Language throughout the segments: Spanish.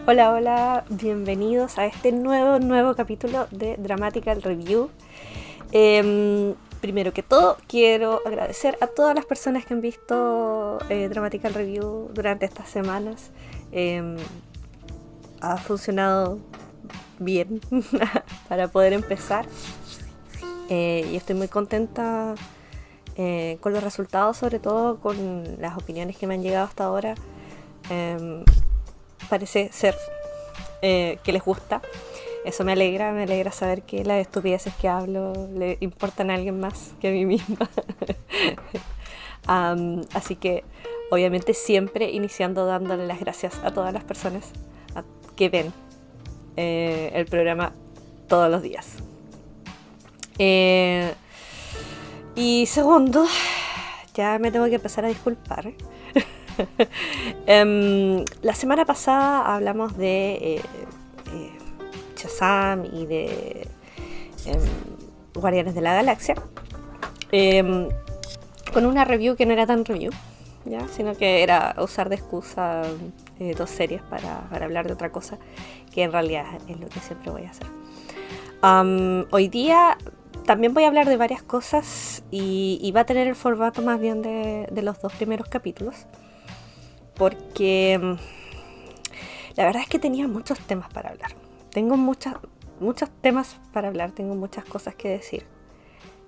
Hola, hola, bienvenidos a este nuevo capítulo de Dramatical Review. Primero que todo, quiero agradecer a todas las personas que han visto Dramatical Review durante estas semanas. Ha funcionado bien para poder empezar y estoy muy contenta con los resultados, sobre todo con las opiniones que me han llegado hasta ahora. Parece ser que les gusta. Eso me alegra saber que las estupideces que hablo le importan a alguien más que a mí misma. Así que obviamente siempre iniciando dándole las gracias a todas las personas que ven el programa todos los días. Y segundo, ya me tengo que empezar a disculpar. La semana pasada hablamos de Shazam y de Guardianes de la Galaxia, con una review que no era tan review, ¿ya? Sino que era usar de excusa dos series para hablar de otra cosa, que en realidad es lo que siempre voy a hacer. Hoy día también voy a hablar de varias cosas y va a tener el formato más bien de los dos primeros capítulos, porque la verdad es que tenía muchos temas para hablar. Tengo muchos temas para hablar, tengo muchas cosas que decir.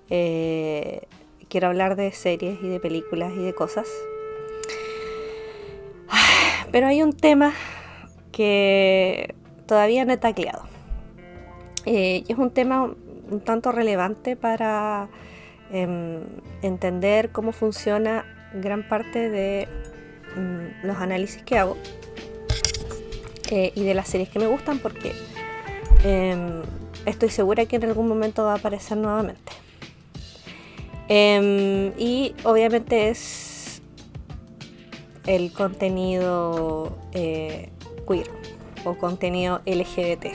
Quiero hablar de series y de películas y de cosas. Pero hay un tema que todavía no he tacleado. Y es un tema un tanto relevante para entender cómo funciona gran parte de los análisis que hago y de las series que me gustan, porque estoy segura que en algún momento va a aparecer nuevamente. Y obviamente es el contenido queer o contenido LGBT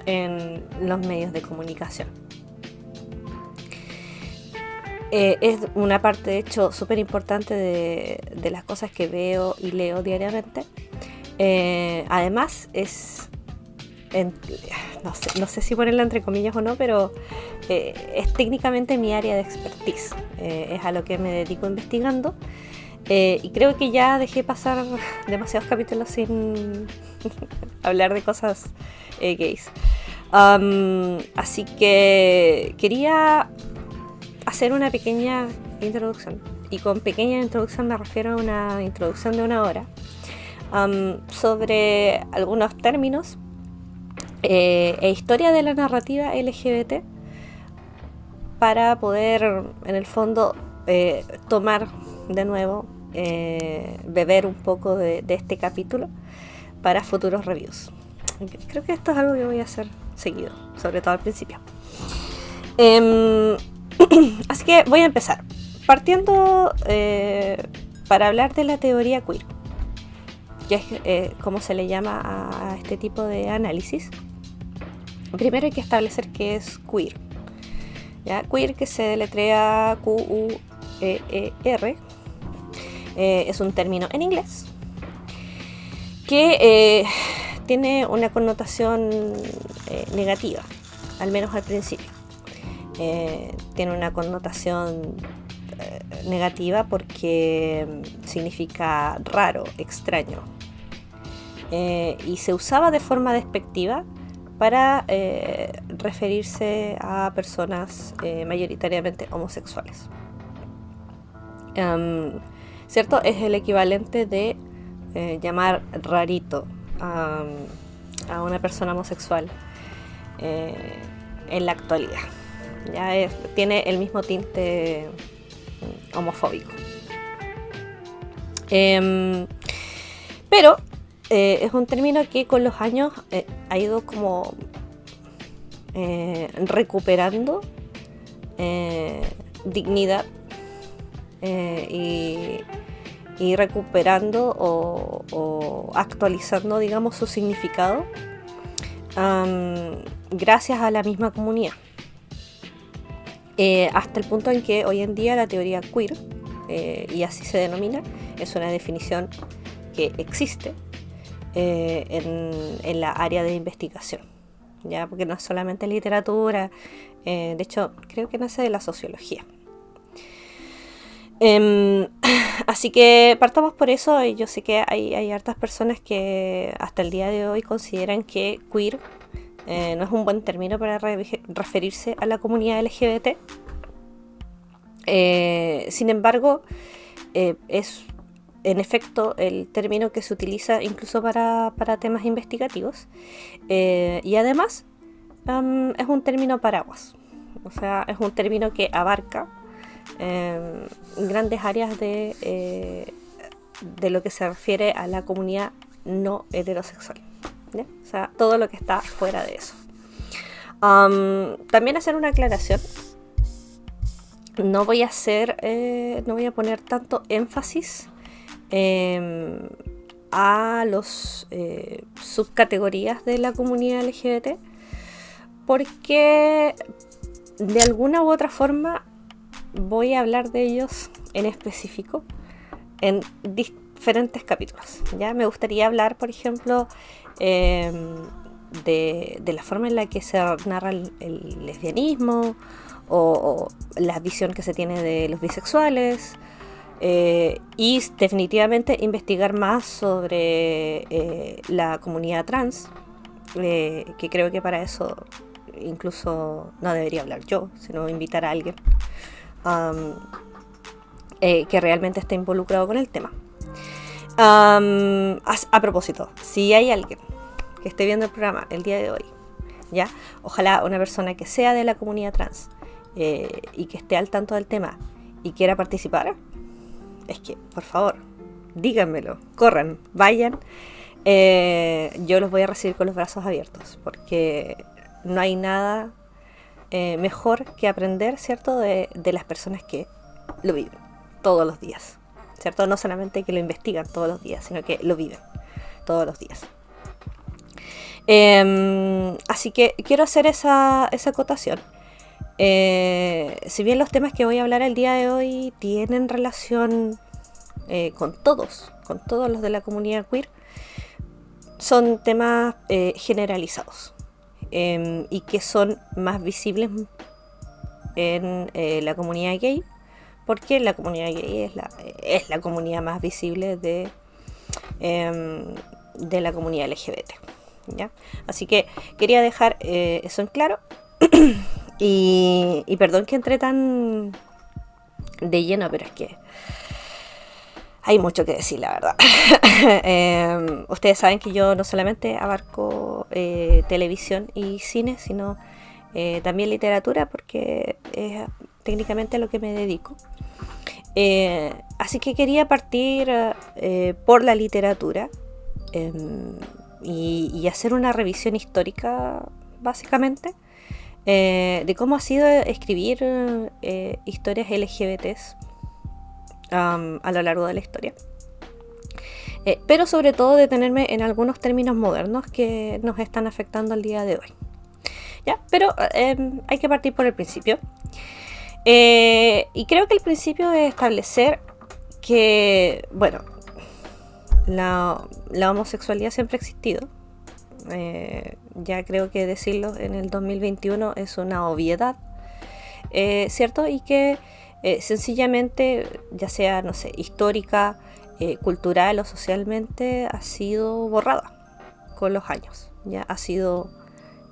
en los medios de comunicación. Es una parte, de hecho, súper importante de las cosas que veo y leo diariamente. Además, es, no sé si ponerla entre comillas o no, pero es técnicamente mi área de expertise. Es a lo que me dedico investigando. Y creo que ya dejé pasar demasiados capítulos sin hablar de cosas gays. Así que quería hacer una pequeña introducción. Y con pequeña introducción me refiero a una introducción de una hora sobre algunos términos e historia de la narrativa LGBT, para poder, en el fondo, tomar de nuevo, beber un poco de este capítulo para futuros reviews. Creo que esto es algo que voy a hacer seguido, sobre todo al principio. Así que voy a empezar partiendo para hablar de la teoría queer, que es como se le llama a este tipo de análisis. Primero hay que establecer qué es queer. ¿Ya? Queer, que se deletrea Q-U-E-E-R, es un término en inglés que tiene una connotación negativa, al menos al principio. Tiene una connotación negativa porque significa raro, extraño, y se usaba de forma despectiva para referirse a personas mayoritariamente homosexuales. ¿Cierto? Es el equivalente de llamar rarito a una persona homosexual en la actualidad. Ya tiene el mismo tinte homofóbico. Pero es un término que con los años ha ido como recuperando dignidad y recuperando o actualizando, digamos, su significado gracias a la misma comunidad. Hasta el punto en que hoy en día la teoría queer, y así se denomina, es una definición que existe en la área de investigación, ¿ya? Porque no es solamente literatura, de hecho creo que nace de la sociología. Así que partamos por eso. Yo sé que hay hartas personas que hasta el día de hoy consideran que queer no es un buen término para referirse a la comunidad LGBT. Sin embargo, es en efecto el término que se utiliza incluso para temas investigativos, y además es un término paraguas, o sea, es un término que abarca grandes áreas de lo que se refiere a la comunidad no heterosexual, ¿ya? O sea, todo lo que está fuera de eso. También hacer una aclaración. No voy a poner tanto énfasis a los subcategorías de la comunidad LGBT, porque de alguna u otra forma voy a hablar de ellos en específico en diferentes capítulos. Ya me gustaría hablar, por ejemplo, de la forma en la que se narra el lesbianismo, o la visión que se tiene de los bisexuales, y definitivamente investigar más sobre la comunidad trans, que creo que para eso incluso no debería hablar yo, sino invitar a alguien que realmente esté involucrado con el tema. A propósito, si hay alguien que esté viendo el programa el día de hoy, ¿ya? Ojalá una persona que sea de la comunidad trans, y que esté al tanto del tema y quiera participar, es que, por favor, díganmelo, corran, vayan. Yo los voy a recibir con los brazos abiertos, porque no hay nada mejor que aprender, ¿cierto?, de las personas que lo viven todos los días, ¿cierto? No solamente que lo investigan todos los días, sino que lo viven todos los días. Así que quiero hacer esa acotación. Si bien los temas que voy a hablar el día de hoy tienen relación con todos los de la comunidad queer, son temas generalizados, y que son más visibles en la comunidad gay, porque la comunidad gay es la comunidad más visible de la comunidad LGBT, ¿ya? Así que quería dejar eso en claro. Y perdón que entré tan de lleno, pero es que hay mucho que decir, la verdad. Ustedes saben que yo no solamente abarco televisión y cine, sino también literatura, porque es técnicamente a lo que me dedico. Así que quería partir por la literatura, y hacer una revisión histórica, básicamente, de cómo ha sido escribir historias LGBTs a lo largo de la historia, pero sobre todo detenerme en algunos términos modernos que nos están afectando al día de hoy, ¿ya? Pero hay que partir por el principio, y creo que el principio es establecer que, bueno, la homosexualidad siempre ha existido. Ya creo que decirlo en el 2021 es una obviedad, ¿cierto? Y que sencillamente, ya sea, no sé, histórica, cultural o socialmente, ha sido borrada con los años. Ya ha sido,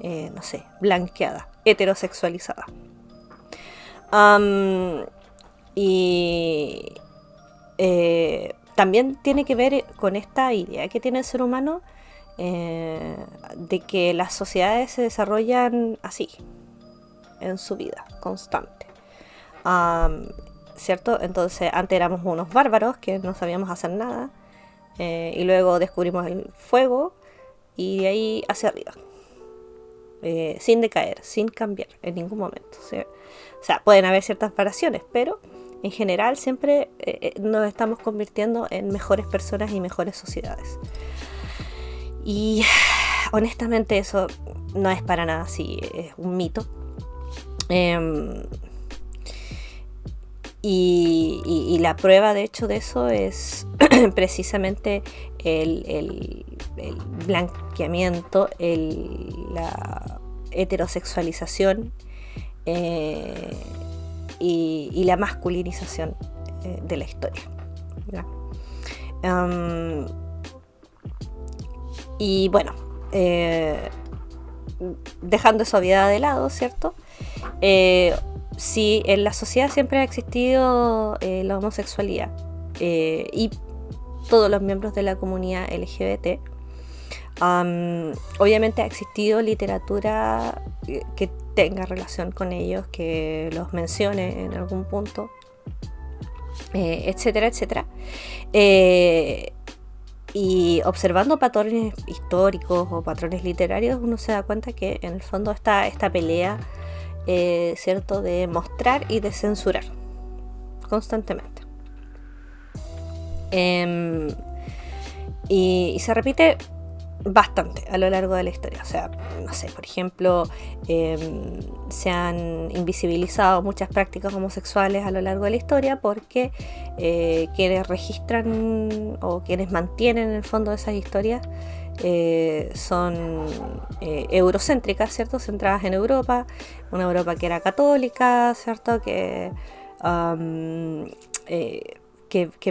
no sé, blanqueada, heterosexualizada. Y también tiene que ver con esta idea que tiene el ser humano, de que las sociedades se desarrollan así, en su vida constante, ¿cierto? Entonces antes éramos unos bárbaros que no sabíamos hacer nada, y luego descubrimos el fuego, y de ahí hacia arriba, sin decaer, sin cambiar en ningún momento. O sea, pueden haber ciertas variaciones, pero en general siempre nos estamos convirtiendo en mejores personas y mejores sociedades. Y honestamente eso no es para nada así, es un mito. Y la prueba de hecho de eso es precisamente el blanqueamiento, la heterosexualización y la masculinización de la historia, ¿ya? Y bueno, dejando esa obviedad de lado, ¿cierto? Sí, en la sociedad siempre ha existido la homosexualidad y todos los miembros de la comunidad LGBT. Obviamente ha existido literatura que tenga relación con ellos, que los mencione en algún punto, etcétera, etcétera. Y observando patrones históricos o patrones literarios, uno se da cuenta que en el fondo está esta pelea, ¿cierto?, de mostrar y de censurar constantemente. Y se repite bastante a lo largo de la historia. O sea, no sé, por ejemplo, se han invisibilizado muchas prácticas homosexuales a lo largo de la historia porque quienes registran o quienes mantienen en el fondo esas historias son eurocéntricas, ¿cierto? Centradas en Europa, una Europa que era católica, ¿cierto? Que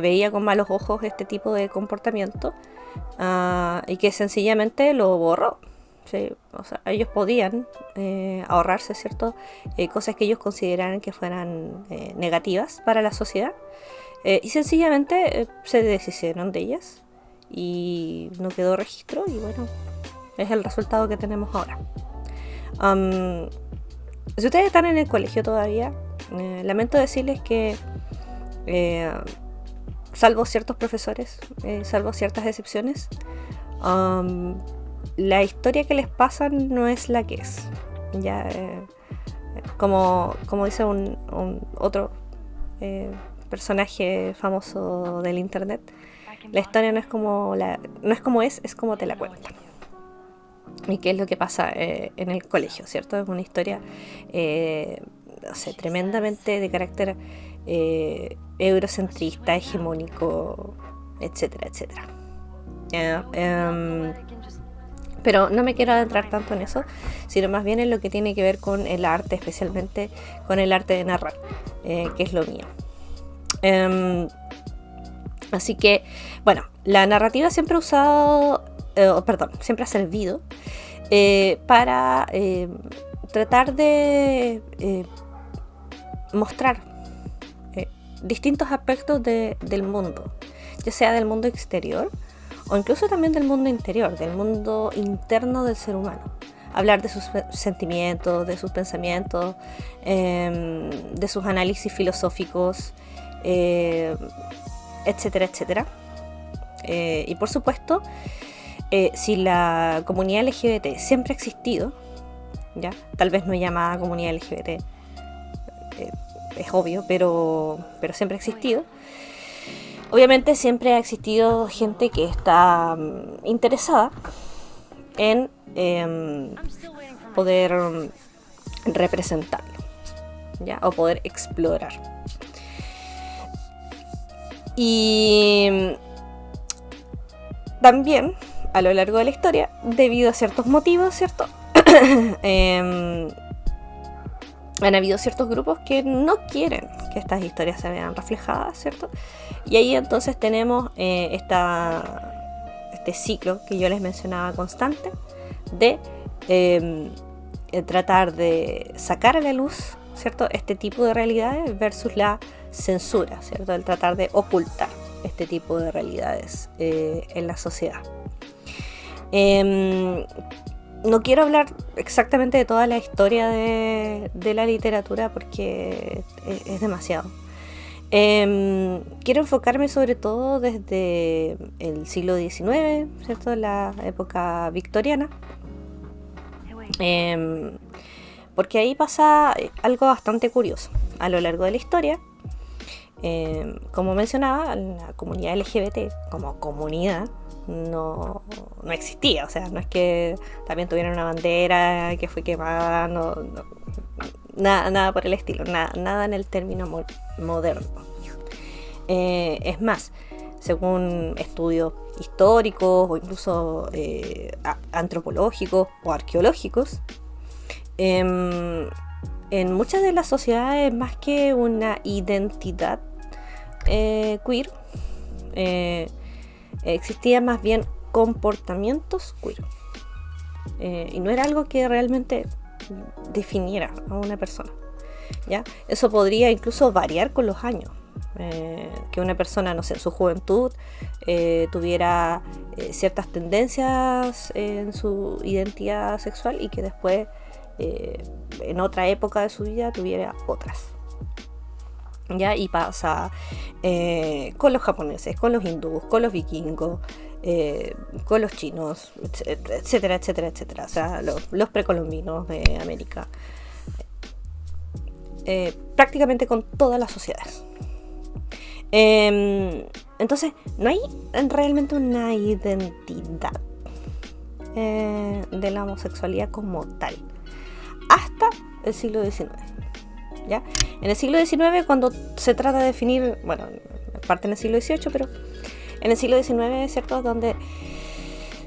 veía con malos ojos este tipo de comportamiento. Y que sencillamente lo borró, ¿sí? O sea, ellos podían ahorrarse, ¿cierto? Cosas que ellos consideraran que fueran negativas para la sociedad, y sencillamente se deshicieron de ellas y no quedó registro, y bueno, es el resultado que tenemos ahora. Si ustedes están en el colegio todavía, lamento decirles que salvo ciertos profesores, salvo ciertas excepciones, la historia que les pasa no es la que es. Ya, como dice un otro personaje famoso del internet, la historia no es como es como te la cuentan. Y qué es lo que pasa en el colegio, ¿cierto? Es una historia, no sé, tremendamente de carácter eurocentrista, hegemónico, etcétera, etcétera. Pero no me quiero adentrar tanto en eso, sino más bien en lo que tiene que ver con el arte, especialmente con el arte de narrar, que es lo mío. Así que, bueno, la narrativa siempre ha usado, siempre ha servido para tratar de mostrar distintos aspectos del mundo, ya sea del mundo exterior o incluso también del mundo interior, del mundo interno del ser humano. Hablar de sus sentimientos, de sus pensamientos, de sus análisis filosóficos, etcétera, etcétera. Y por supuesto, si la comunidad LGBT siempre ha existido, ¿ya? Tal vez no llamada comunidad LGBT, es obvio, pero siempre ha existido. Obviamente siempre ha existido gente que está interesada en poder representarlo, ¿ya? O poder explorar. Y también a lo largo de la historia, debido a ciertos motivos, ¿cierto? Han habido ciertos grupos que no quieren que estas historias se vean reflejadas, ¿cierto? Y ahí entonces tenemos este ciclo que yo les mencionaba constante de tratar de sacar a la luz, ¿cierto?, este tipo de realidades versus la censura, ¿cierto?, el tratar de ocultar este tipo de realidades en la sociedad. No quiero hablar exactamente de toda la historia de la literatura porque es demasiado. Quiero enfocarme sobre todo desde el siglo XIX, ¿cierto?, la época victoriana, porque ahí pasa algo bastante curioso. A lo largo de la historia, como mencionaba, la comunidad LGBT como comunidad no existía. O sea, no es que también tuvieran una bandera que fue quemada, nada por el estilo, nada en el término moderno. Es más, según estudios históricos o incluso antropológicos o arqueológicos, en muchas de las sociedades, más que una identidad queer, existían más bien comportamientos queer. Y no era algo que realmente definiera a una persona, ¿ya? Eso podría incluso variar con los años. Que una persona, no sé, en su juventud tuviera ciertas tendencias en su identidad sexual y que después en otra época de su vida tuviera otras, ¿ya? Y pasa con los japoneses, con los hindúes, con los vikingos, con los chinos, etcétera, etcétera, etcétera. O sea, los precolombinos de América, prácticamente con todas las sociedades. Entonces, no hay realmente una identidad de la homosexualidad como tal hasta el siglo XIX, ¿ya? En el siglo XIX, cuando se trata de definir, bueno, parte en el siglo XVIII, pero en el siglo XIX, ¿cierto?, donde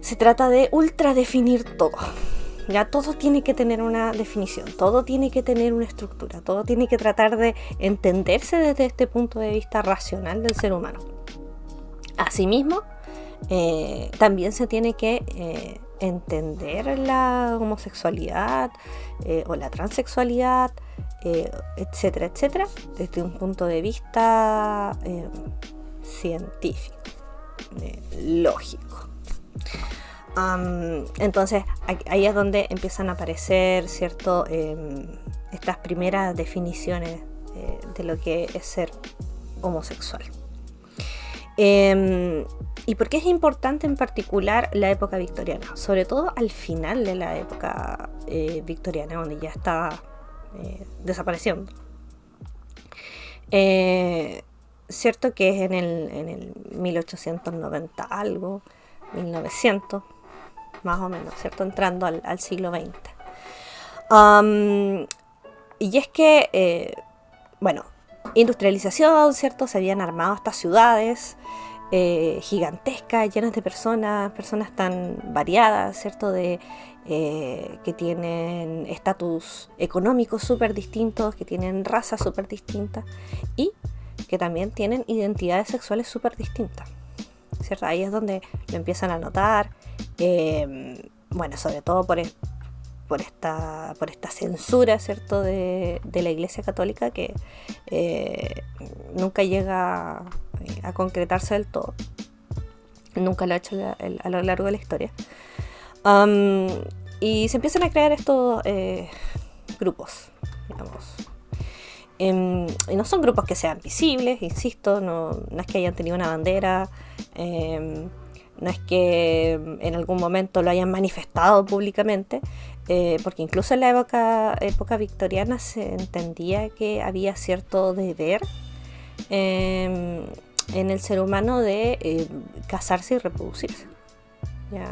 se trata de ultradefinir todo. Ya todo tiene que tener una definición, todo tiene que tener una estructura, todo tiene que tratar de entenderse desde este punto de vista racional del ser humano. Asimismo, también se tiene que entender la homosexualidad o la transexualidad, etcétera, etcétera, desde un punto de vista científico, lógico. Entonces ahí es donde empiezan a aparecer, ¿cierto?, estas primeras definiciones de lo que es ser homosexual. ¿Y por qué es importante en particular la época victoriana? Sobre todo al final de la época victoriana, donde ya estaba desapareciendo. Cierto que es en el 1890 algo, 1900 más o menos, ¿cierto?, entrando al siglo XX. Y es que, bueno, industrialización, ¿cierto? Se habían armado estas ciudades gigantescas, llenas de personas tan variadas, ¿cierto?, que tienen estatus económicos súper distintos, que tienen razas súper distintas y que también tienen identidades sexuales súper distintas, ¿cierto? Ahí es donde lo empiezan a notar, bueno, sobre todo por esta censura, ¿cierto?, de la Iglesia Católica, que nunca llega a concretarse del todo, nunca lo ha hecho a lo largo de la historia. Y se empiezan a crear estos grupos, digamos. Y no son grupos que sean visibles, insisto, no es que hayan tenido una bandera, no es que en algún momento lo hayan manifestado públicamente, porque incluso en la época victoriana se entendía que había cierto deber en el ser humano de casarse y reproducirse. Ya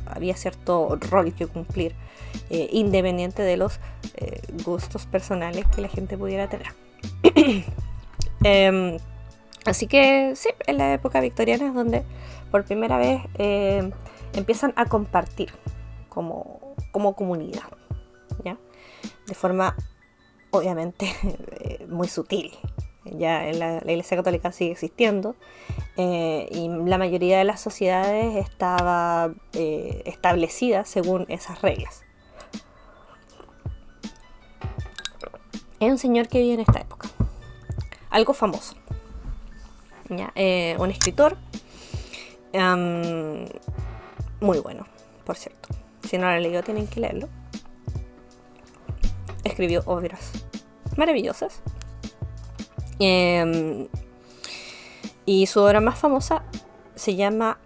había cierto rol que cumplir, independiente de los gustos personales que la gente pudiera tener. Así que sí, en la época victoriana es donde por primera vez empiezan a compartir como comunidad, ¿ya? De forma obviamente muy sutil. Ya la Iglesia Católica sigue existiendo, y la mayoría de las sociedades estaba establecida según esas reglas. Es un señor que vive en esta época, algo famoso, ¿ya? Un escritor muy bueno, por cierto. Si no lo han leído, tienen que leerlo. Escribió obras maravillosas. Y su obra más famosa se llama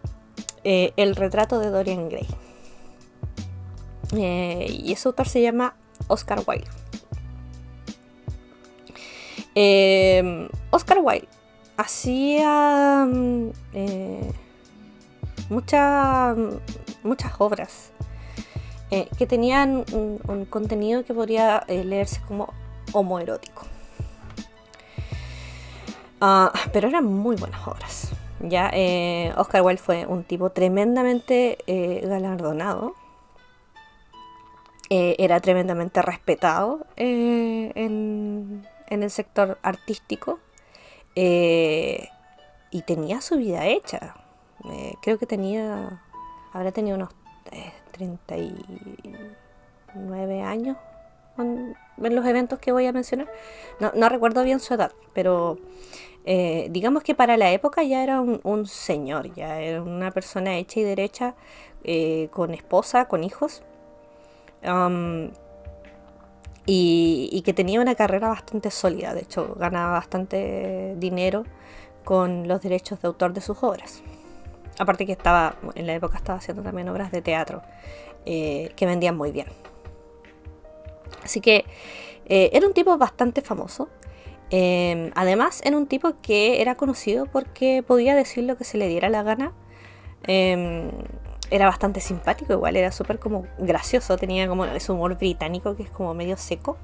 El retrato de Dorian Gray. Y ese autor se llama Oscar Wilde. Oscar Wilde hacía muchas obras que tenían un contenido que podría leerse como homoerótico. Pero eran muy buenas obras. Ya, Oscar Wilde fue un tipo tremendamente galardonado. Era tremendamente respetado en el sector artístico. Y tenía su vida hecha. Creo que habrá tenido unos 39 años en los eventos que voy a mencionar. No recuerdo bien su edad, pero digamos que para la época ya era un señor, ya era una persona hecha y derecha, con esposa, con hijos, um, y que tenía una carrera bastante sólida. De hecho, ganaba bastante dinero con los derechos de autor de sus obras. Aparte que en la época estaba haciendo también obras de teatro que vendían muy bien. Así que era un tipo bastante famoso. Además, era un tipo que era conocido porque podía decir lo que se le diera la gana. Era bastante simpático, igual era súper como gracioso. Tenía como ese humor británico que es como medio seco.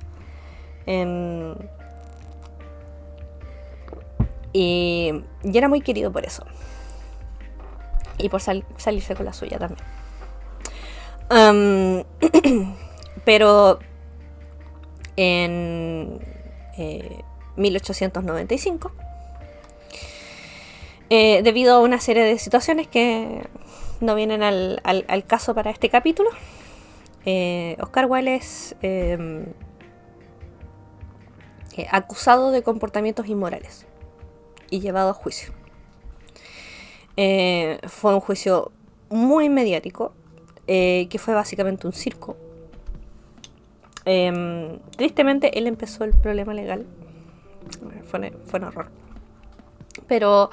Y era muy querido por eso. Y por salirse con la suya también. Pero en 1895, debido a una serie de situaciones que no vienen al caso para este capítulo, Oscar Wilde es acusado de comportamientos inmorales y llevado a juicio. Fue un juicio muy mediático, que fue básicamente un circo. Tristemente él empezó el problema legal. Fue un horror. Pero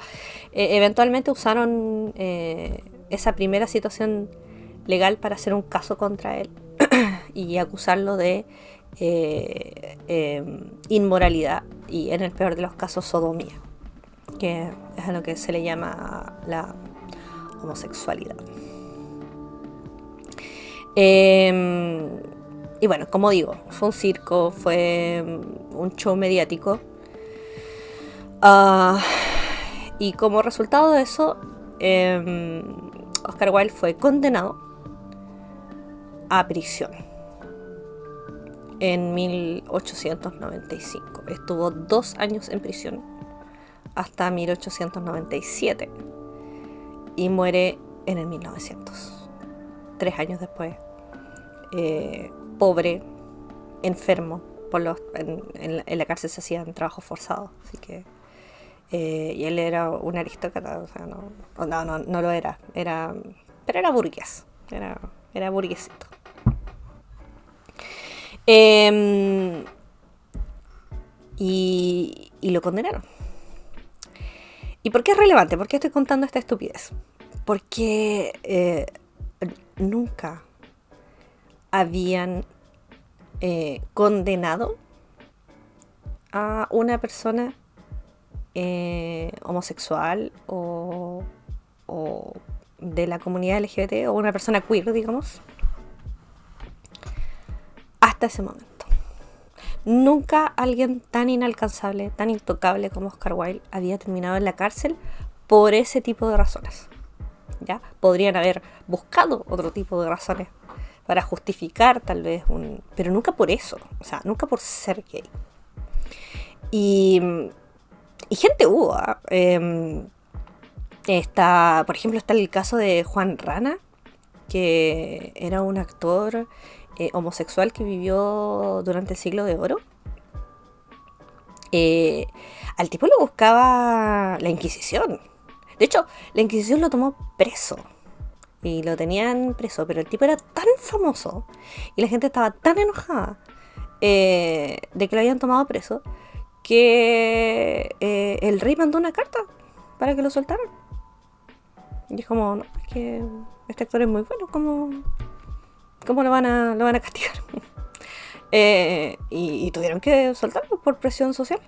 eventualmente usaron esa primera situación legal para hacer un caso contra él y acusarlo de inmoralidad y, en el peor de los casos, sodomía, que es a lo que se le llama la homosexualidad. Y bueno, como digo, fue un circo, fue un show mediático. Y como resultado de eso, Oscar Wilde fue condenado a prisión en 1895. Estuvo 2 años en prisión hasta 1897 y muere en el 1900, 3 años después, pobre, enfermo, en la cárcel se hacían trabajos forzados, así que y él era un aristócrata, o sea, no lo era, pero era burgués, era burguesito. Y lo condenaron. ¿Y por qué es relevante? ¿Por qué estoy contando esta estupidez? Porque nunca habían condenado a una persona homosexual o de la comunidad LGBT o una persona queer, digamos, hasta ese momento. Nunca alguien tan inalcanzable, tan intocable como Oscar Wilde había terminado en la cárcel por ese tipo de razones. ¿Ya? Podrían haber buscado otro tipo de razones para justificar tal vez pero nunca por eso, o sea, nunca por ser gay. Y gente hubo, por ejemplo, está el caso de Juan Rana, que era un actor homosexual que vivió durante el Siglo de Oro. Al tipo lo buscaba la Inquisición. De hecho, la Inquisición lo tomó preso y lo tenían preso, pero el tipo era tan famoso y la gente estaba tan enojada de que lo habían tomado preso, que el rey mandó una carta para que lo soltaran. Y es como, no, es que este actor es muy bueno, ¿cómo lo van a castigar? Y tuvieron que soltarlo por presión social.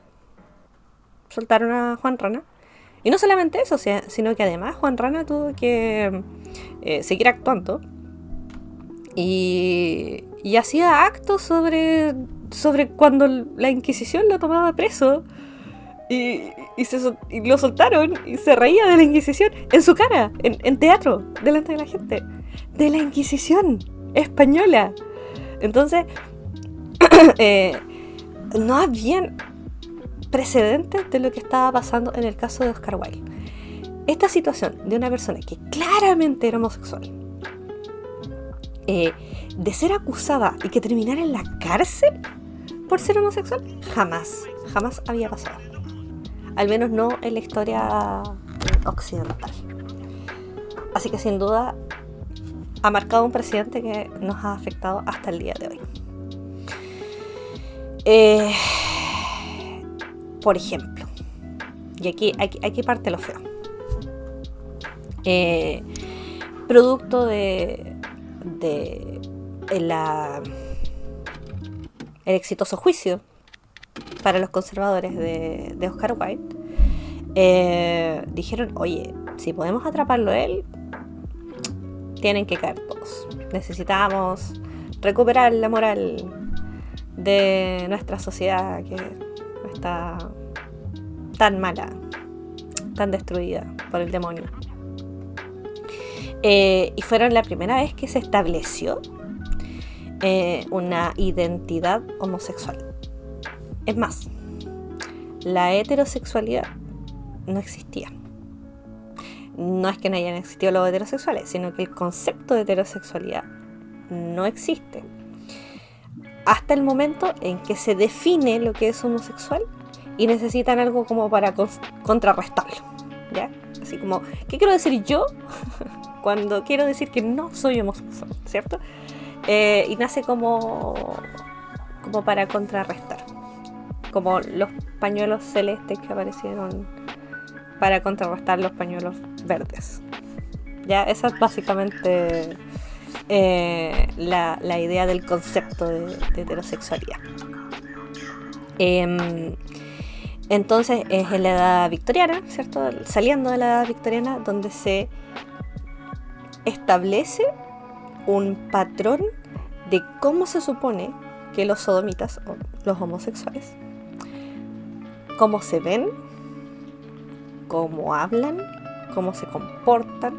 Soltaron a Juan Rana. Y no solamente eso, sino que además Juan Rana tuvo que seguir actuando y hacía actos sobre cuando la Inquisición lo tomaba preso y lo soltaron y se reía de la Inquisición en su cara, en teatro, delante de la gente, de la Inquisición española. Entonces, no habían precedentes de lo que estaba pasando en el caso de Oscar Wilde. Esta situación de una persona que claramente era homosexual, de ser acusada y que terminara en la cárcel por ser homosexual, jamás había pasado. Al menos no en la historia occidental. Así que sin duda ha marcado un precedente que nos ha afectado hasta el día de hoy. Por ejemplo, y aquí parte lo feo. Producto el exitoso juicio para los conservadores de Oscar Wilde, dijeron, oye, si podemos atraparlo a él, tienen que caer todos. Necesitamos recuperar la moral de nuestra sociedad que está tan mala, tan destruida por el demonio. Y fueron la primera vez que se estableció una identidad homosexual. Es más, la heterosexualidad no existía. No es que no hayan existido los heterosexuales, sino que el concepto de heterosexualidad no existe. Hasta el momento en que se define lo que es homosexual y necesitan algo como para contrarrestarlo, ¿ya? Así como, ¿qué quiero decir yo cuando quiero decir que no soy homosexual, ¿cierto? Y nace como para contrarrestar, como los pañuelos celestes que aparecieron para contrarrestar los pañuelos verdes. Ya, esa es básicamente la idea del concepto de heterosexualidad. Entonces es en la edad victoriana, ¿cierto? Saliendo de la edad victoriana, donde se establece un patrón de cómo se supone que los sodomitas o los homosexuales, cómo se ven, cómo hablan, cómo se comportan,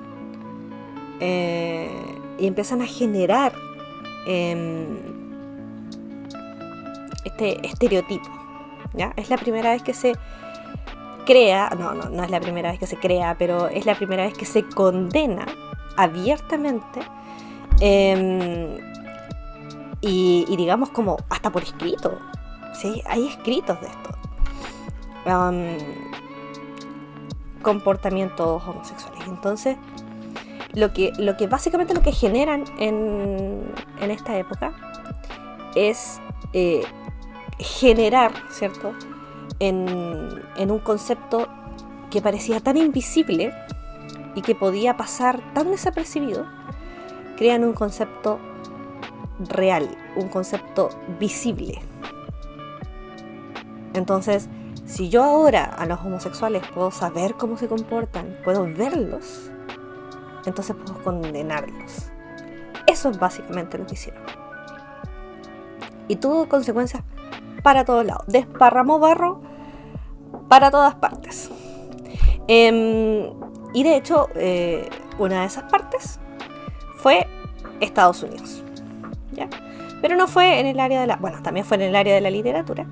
y empiezan a generar este estereotipo, ¿ya? Es la primera vez que se crea, no es la primera vez que se crea, pero es la primera vez que se condena abiertamente, y digamos como hasta por escrito, ¿sí? Hay escritos de esto. Comportamientos homosexuales. Entonces, lo que básicamente lo que generan en esta época es generar, ¿cierto? En un concepto que parecía tan invisible y que podía pasar tan desapercibido, crean un concepto real, un concepto visible. Entonces, si yo ahora a los homosexuales puedo saber cómo se comportan, puedo verlos, entonces puedo condenarlos. Eso es básicamente lo que hicieron. Y tuvo consecuencias para todos lados. Desparramó barro para todas partes. Y de hecho, una de esas partes fue Estados Unidos, ¿ya? Pero no fue en el área de bueno, también fue en el área de la literatura.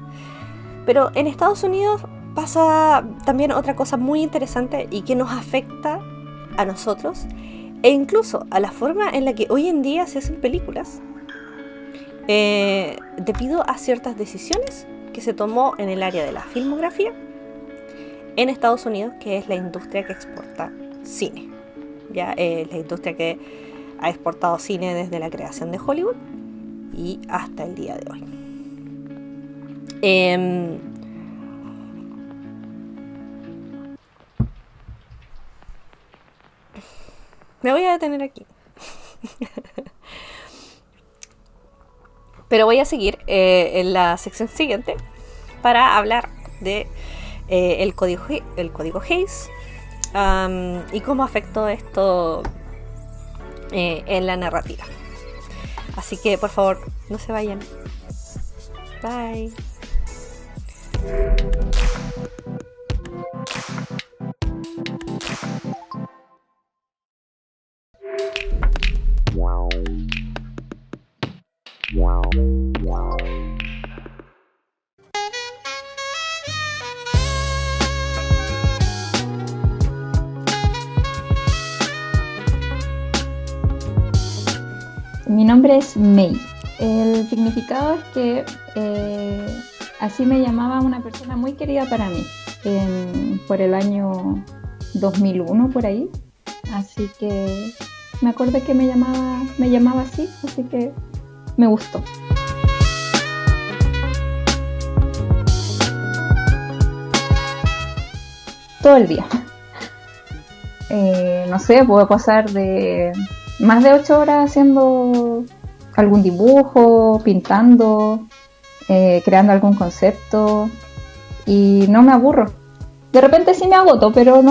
Pero en Estados Unidos pasa también otra cosa muy interesante y que nos afecta a nosotros e incluso a la forma en la que hoy en día se hacen películas, debido a ciertas decisiones que se tomó en el área de la filmografía en Estados Unidos, que es la industria que exporta cine. Ya la industria que ha exportado cine desde la creación de Hollywood y hasta el día de hoy. Me voy a detener aquí. Pero voy a seguir en la sección siguiente para hablar de el código Hays, y cómo afectó esto en la narrativa. Así que por favor, no se vayan. Bye. Mi nombre es May. El significado es que así me llamaba una persona muy querida para mí por el año 2001 por ahí. Así que me acordé que me llamaba así que me gustó. Todo el día. No sé, puedo pasar de más de 8 horas haciendo algún dibujo, pintando, creando algún concepto y no me aburro. De repente sí me agoto, pero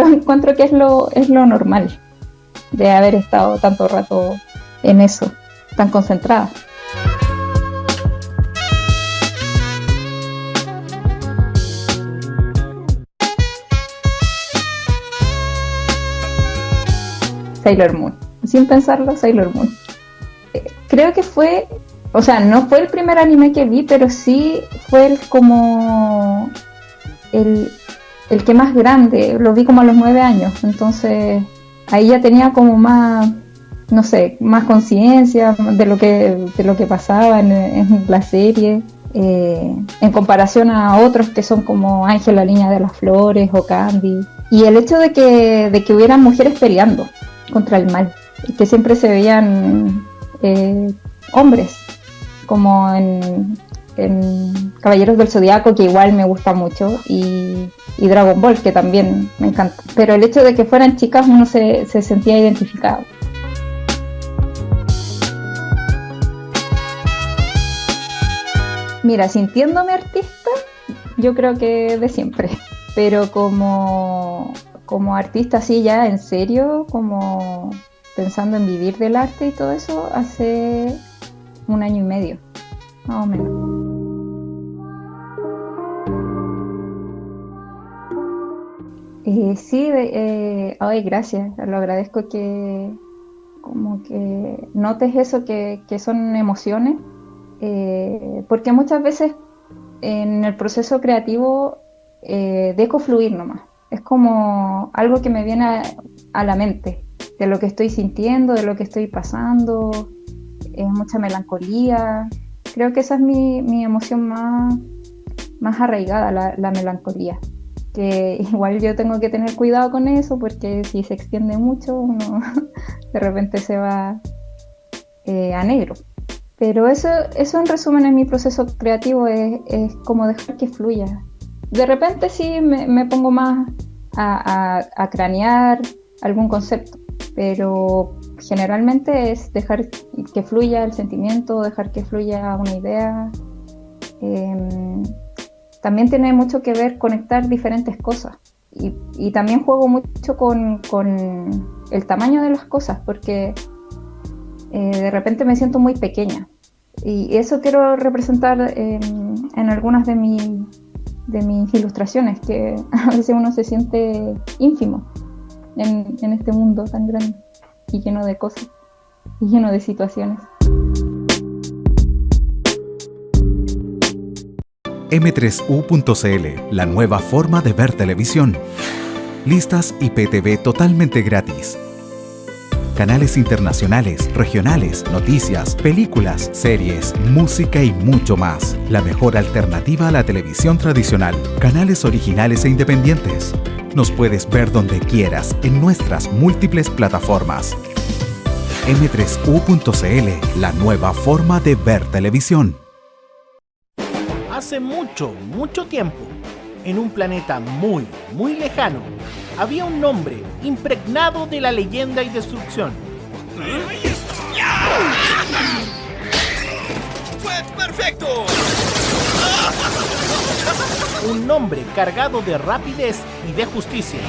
encuentro que es lo normal de haber estado tanto rato en eso, tan concentrada. Sailor Moon. Sin pensarlo, Sailor Moon. Creo que fue, o sea, no fue el primer anime que vi, pero sí fue el que más grande. Lo vi como a los 9 años. Entonces, ahí ya tenía como más, no sé, más conciencia de lo que pasaba en la serie. En comparación a otros que son como Ángel, la niña de las flores o Candy. Y el hecho de que hubieran mujeres peleando contra el mal, que siempre se veían hombres, como en Caballeros del Zodiaco, que igual me gusta mucho, y Dragon Ball, que también me encanta. Pero el hecho de que fueran chicas, uno se sentía identificado. Mira, sintiéndome artista, yo creo que de siempre, pero como artista así ya en serio, como pensando en vivir del arte y todo eso, hace 1 año y medio, más o menos. Sí, ay, gracias, lo agradezco que como que notes eso, que son emociones, porque muchas veces en el proceso creativo dejo fluir nomás. Es como algo que me viene a la mente, de lo que estoy sintiendo, de lo que estoy pasando, mucha melancolía. Creo que esa es mi emoción más arraigada, la melancolía. Que igual yo tengo que tener cuidado con eso, porque si se extiende mucho, uno de repente se va a negro. Pero eso en resumen en mi proceso creativo es como dejar que fluya. De repente sí me pongo más a cranear algún concepto, pero generalmente es dejar que fluya el sentimiento, dejar que fluya una idea. También tiene mucho que ver conectar diferentes cosas y también juego mucho con el tamaño de las cosas, porque de repente me siento muy pequeña y eso quiero representar en algunas de mis ilustraciones, que a veces uno se siente ínfimo en este mundo tan grande y lleno de cosas y lleno de situaciones. M3U.cl, la nueva forma de ver televisión. Listas IPTV totalmente gratis. Canales internacionales, regionales, noticias, películas, series, música y mucho más. La mejor alternativa a la televisión tradicional. Canales originales e independientes. Nos puedes ver donde quieras en nuestras múltiples plataformas. M3U.cl, la nueva forma de ver televisión. Hace mucho, mucho tiempo, en un planeta muy, muy lejano, había un hombre impregnado de la leyenda y destrucción. ¡Fue perfecto! Un hombre cargado de rapidez y de justicia.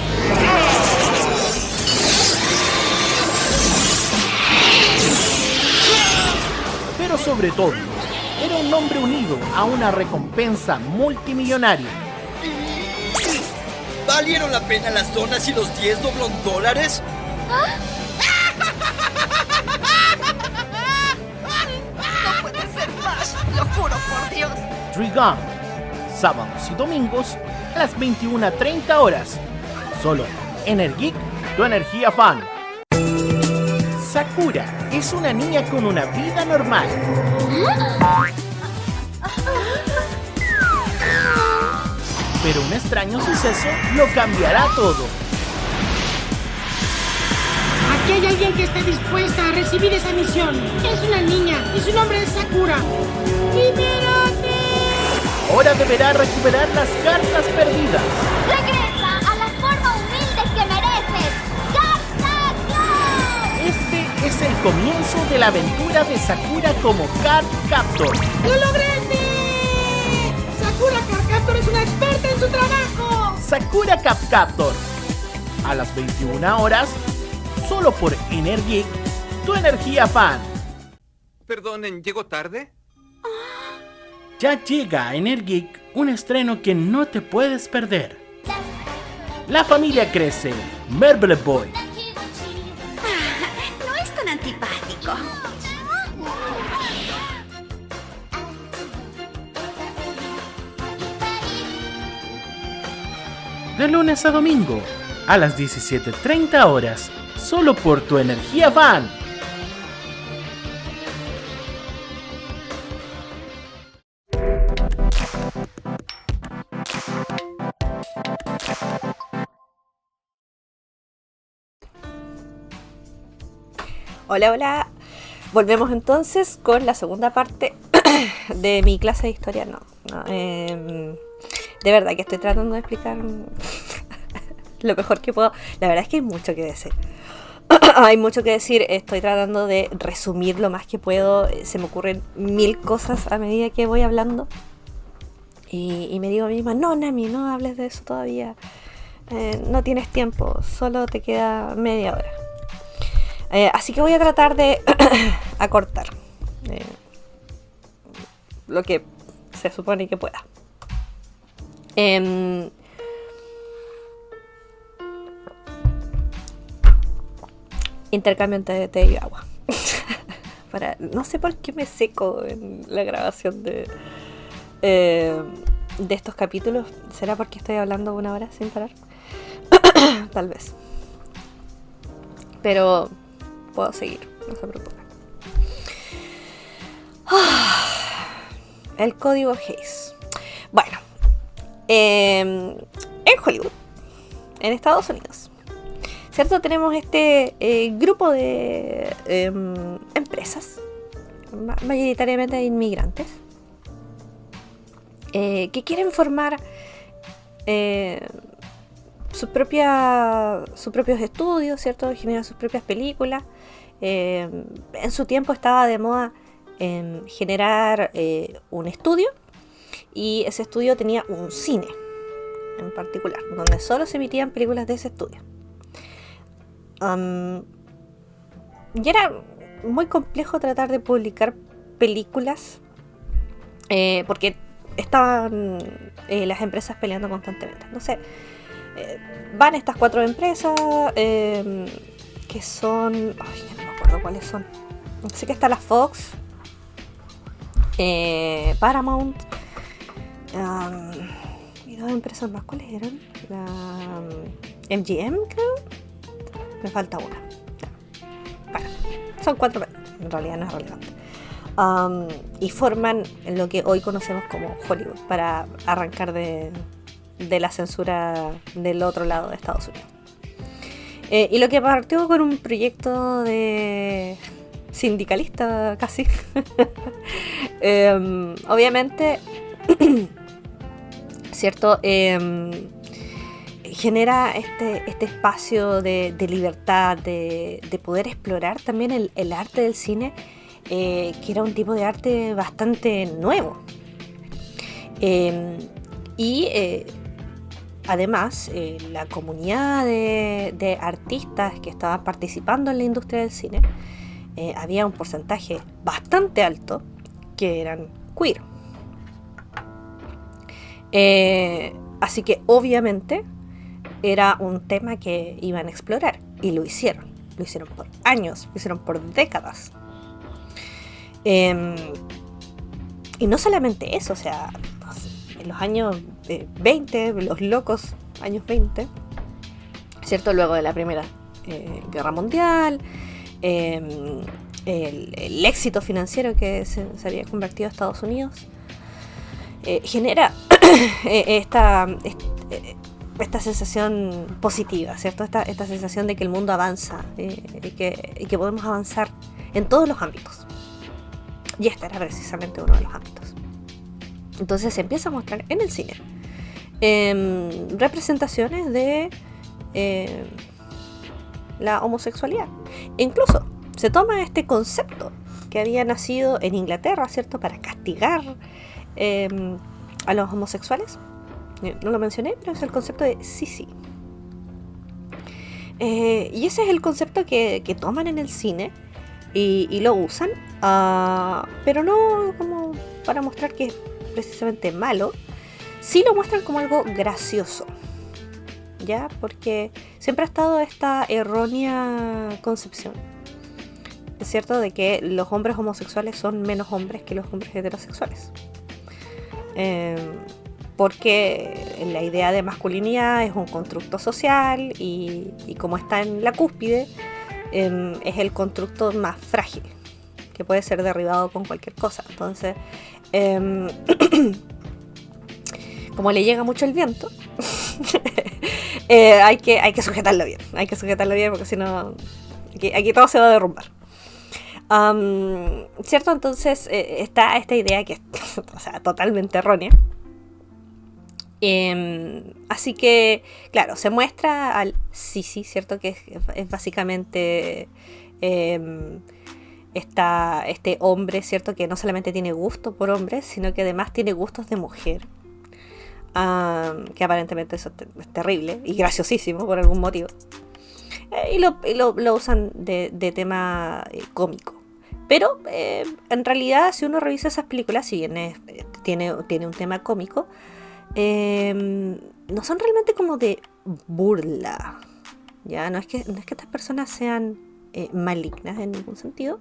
pero sobre todo, era un hombre unido a una recompensa multimillonaria. ¿Valieron la pena las donas y los 10 $10? No puede ser más, lo juro por Dios. Trigun, sábados y domingos a las 21:30 horas. Solo Energic, tu energía fan. Sakura es una niña con una vida normal. Pero un extraño suceso lo cambiará todo. Aquí hay alguien que esté dispuesta a recibir esa misión. Es una niña y su nombre es Sakura. ¡Libérate! Ahora deberá recuperar las cartas perdidas. ¡Regresa a la forma humilde que mereces! ¡Card Este es el comienzo de la aventura de Sakura como Card Captor. ¡Lo logré! ¡Sakura Card Captor es una experta en su trabajo! Sakura Card Captor. A las 21 horas, solo por Energic, tu energía fan. Perdonen, ¿llego tarde? Ya llega a Energic un estreno que no te puedes perder. La familia crece, Marble Boy. No es tan antipático. De lunes a domingo, a las 17:30 horas, solo por tu energía fan. Hola, hola. Volvemos entonces con la segunda parte de mi clase de historia. De verdad que estoy tratando de explicar lo mejor que puedo. La verdad es que hay mucho que decir. Hay mucho que decir. Estoy tratando de resumir lo más que puedo. Se me ocurren 1000 cosas a medida que voy hablando. Y me digo a mí misma, no, Nami, no hables de eso todavía. No tienes tiempo, solo te queda media hora. Así que voy a tratar de acortar lo que se supone que pueda. Intercambio entre té y agua. No sé por qué me seco en la grabación de estos capítulos. ¿Será porque estoy hablando 1 hora sin parar? Tal vez. Pero puedo seguir, no se preocupen. El código Hays. Bueno, en Hollywood, en Estados Unidos, ¿cierto? Tenemos este grupo de empresas, mayoritariamente de inmigrantes, que quieren formar sus propios estudios, ¿cierto? Generar sus propias películas. En su tiempo estaba de moda generar un estudio, y ese estudio tenía un cine en particular, donde solo se emitían películas de ese estudio. Y era muy complejo tratar de publicar películas porque estaban las empresas peleando constantemente. Entonces van estas 4 empresas que son... Ay, ya no me acuerdo cuáles son. Sé que está la Fox, Paramount, y 2 empresas más. ¿Cuáles eran? La MGM, creo. Me falta una. Bueno, son 4, en realidad no es relevante. Y forman lo que hoy conocemos como Hollywood, para arrancar de la censura del otro lado de Estados Unidos. Y lo que partió con un proyecto de sindicalista casi, obviamente, ¿cierto? Genera este espacio de libertad, de poder explorar también el arte del cine, que era un tipo de arte bastante nuevo. Además, la comunidad de artistas que estaban participando en la industria del cine había un porcentaje bastante alto que eran queer. Así que obviamente era un tema que iban a explorar, y lo hicieron por años, lo hicieron por décadas. Y no solamente eso, o sea, en los años 20, los locos años 20, ¿cierto? Luego de la Primera Guerra Mundial, el éxito financiero que se había convertido a Estados Unidos, genera esta sensación positiva, ¿cierto? Esta sensación de que el mundo avanza, y que podemos avanzar en todos los ámbitos. Y este era precisamente uno de los ámbitos. Entonces se empieza a mostrar en el cine representaciones de la homosexualidad. E incluso se toma este concepto que había nacido en Inglaterra, ¿cierto?, para castigar a los homosexuales. No lo mencioné, pero es el concepto de sissy. Y ese es el concepto que toman en el cine y lo usan, pero no como para mostrar que es precisamente malo. Sí lo muestran como algo gracioso, ¿ya? Porque siempre ha estado esta errónea concepción, es cierto, de que los hombres homosexuales son menos hombres que los hombres heterosexuales. Porque la idea de masculinidad es un constructo social y como está en la cúspide, es el constructo más frágil, que puede ser derribado con cualquier cosa. Entonces, como le llega mucho el viento, hay que sujetarlo bien. Hay que sujetarlo bien porque si no, aquí todo se va a derrumbar. ¿Cierto? Entonces, está esta idea que es o sea, totalmente errónea. Así que, claro, se muestra al sissy, ¿cierto? Que es básicamente este hombre, ¿cierto? Que no solamente tiene gusto por hombres, sino que además tiene gustos de mujer. Que aparentemente eso es terrible y graciosísimo por algún motivo. Y lo usan de tema cómico. Pero en realidad, si uno revisa esas películas, si bien tiene un tema cómico, no son realmente como de burla, ya no es que estas personas sean malignas en ningún sentido.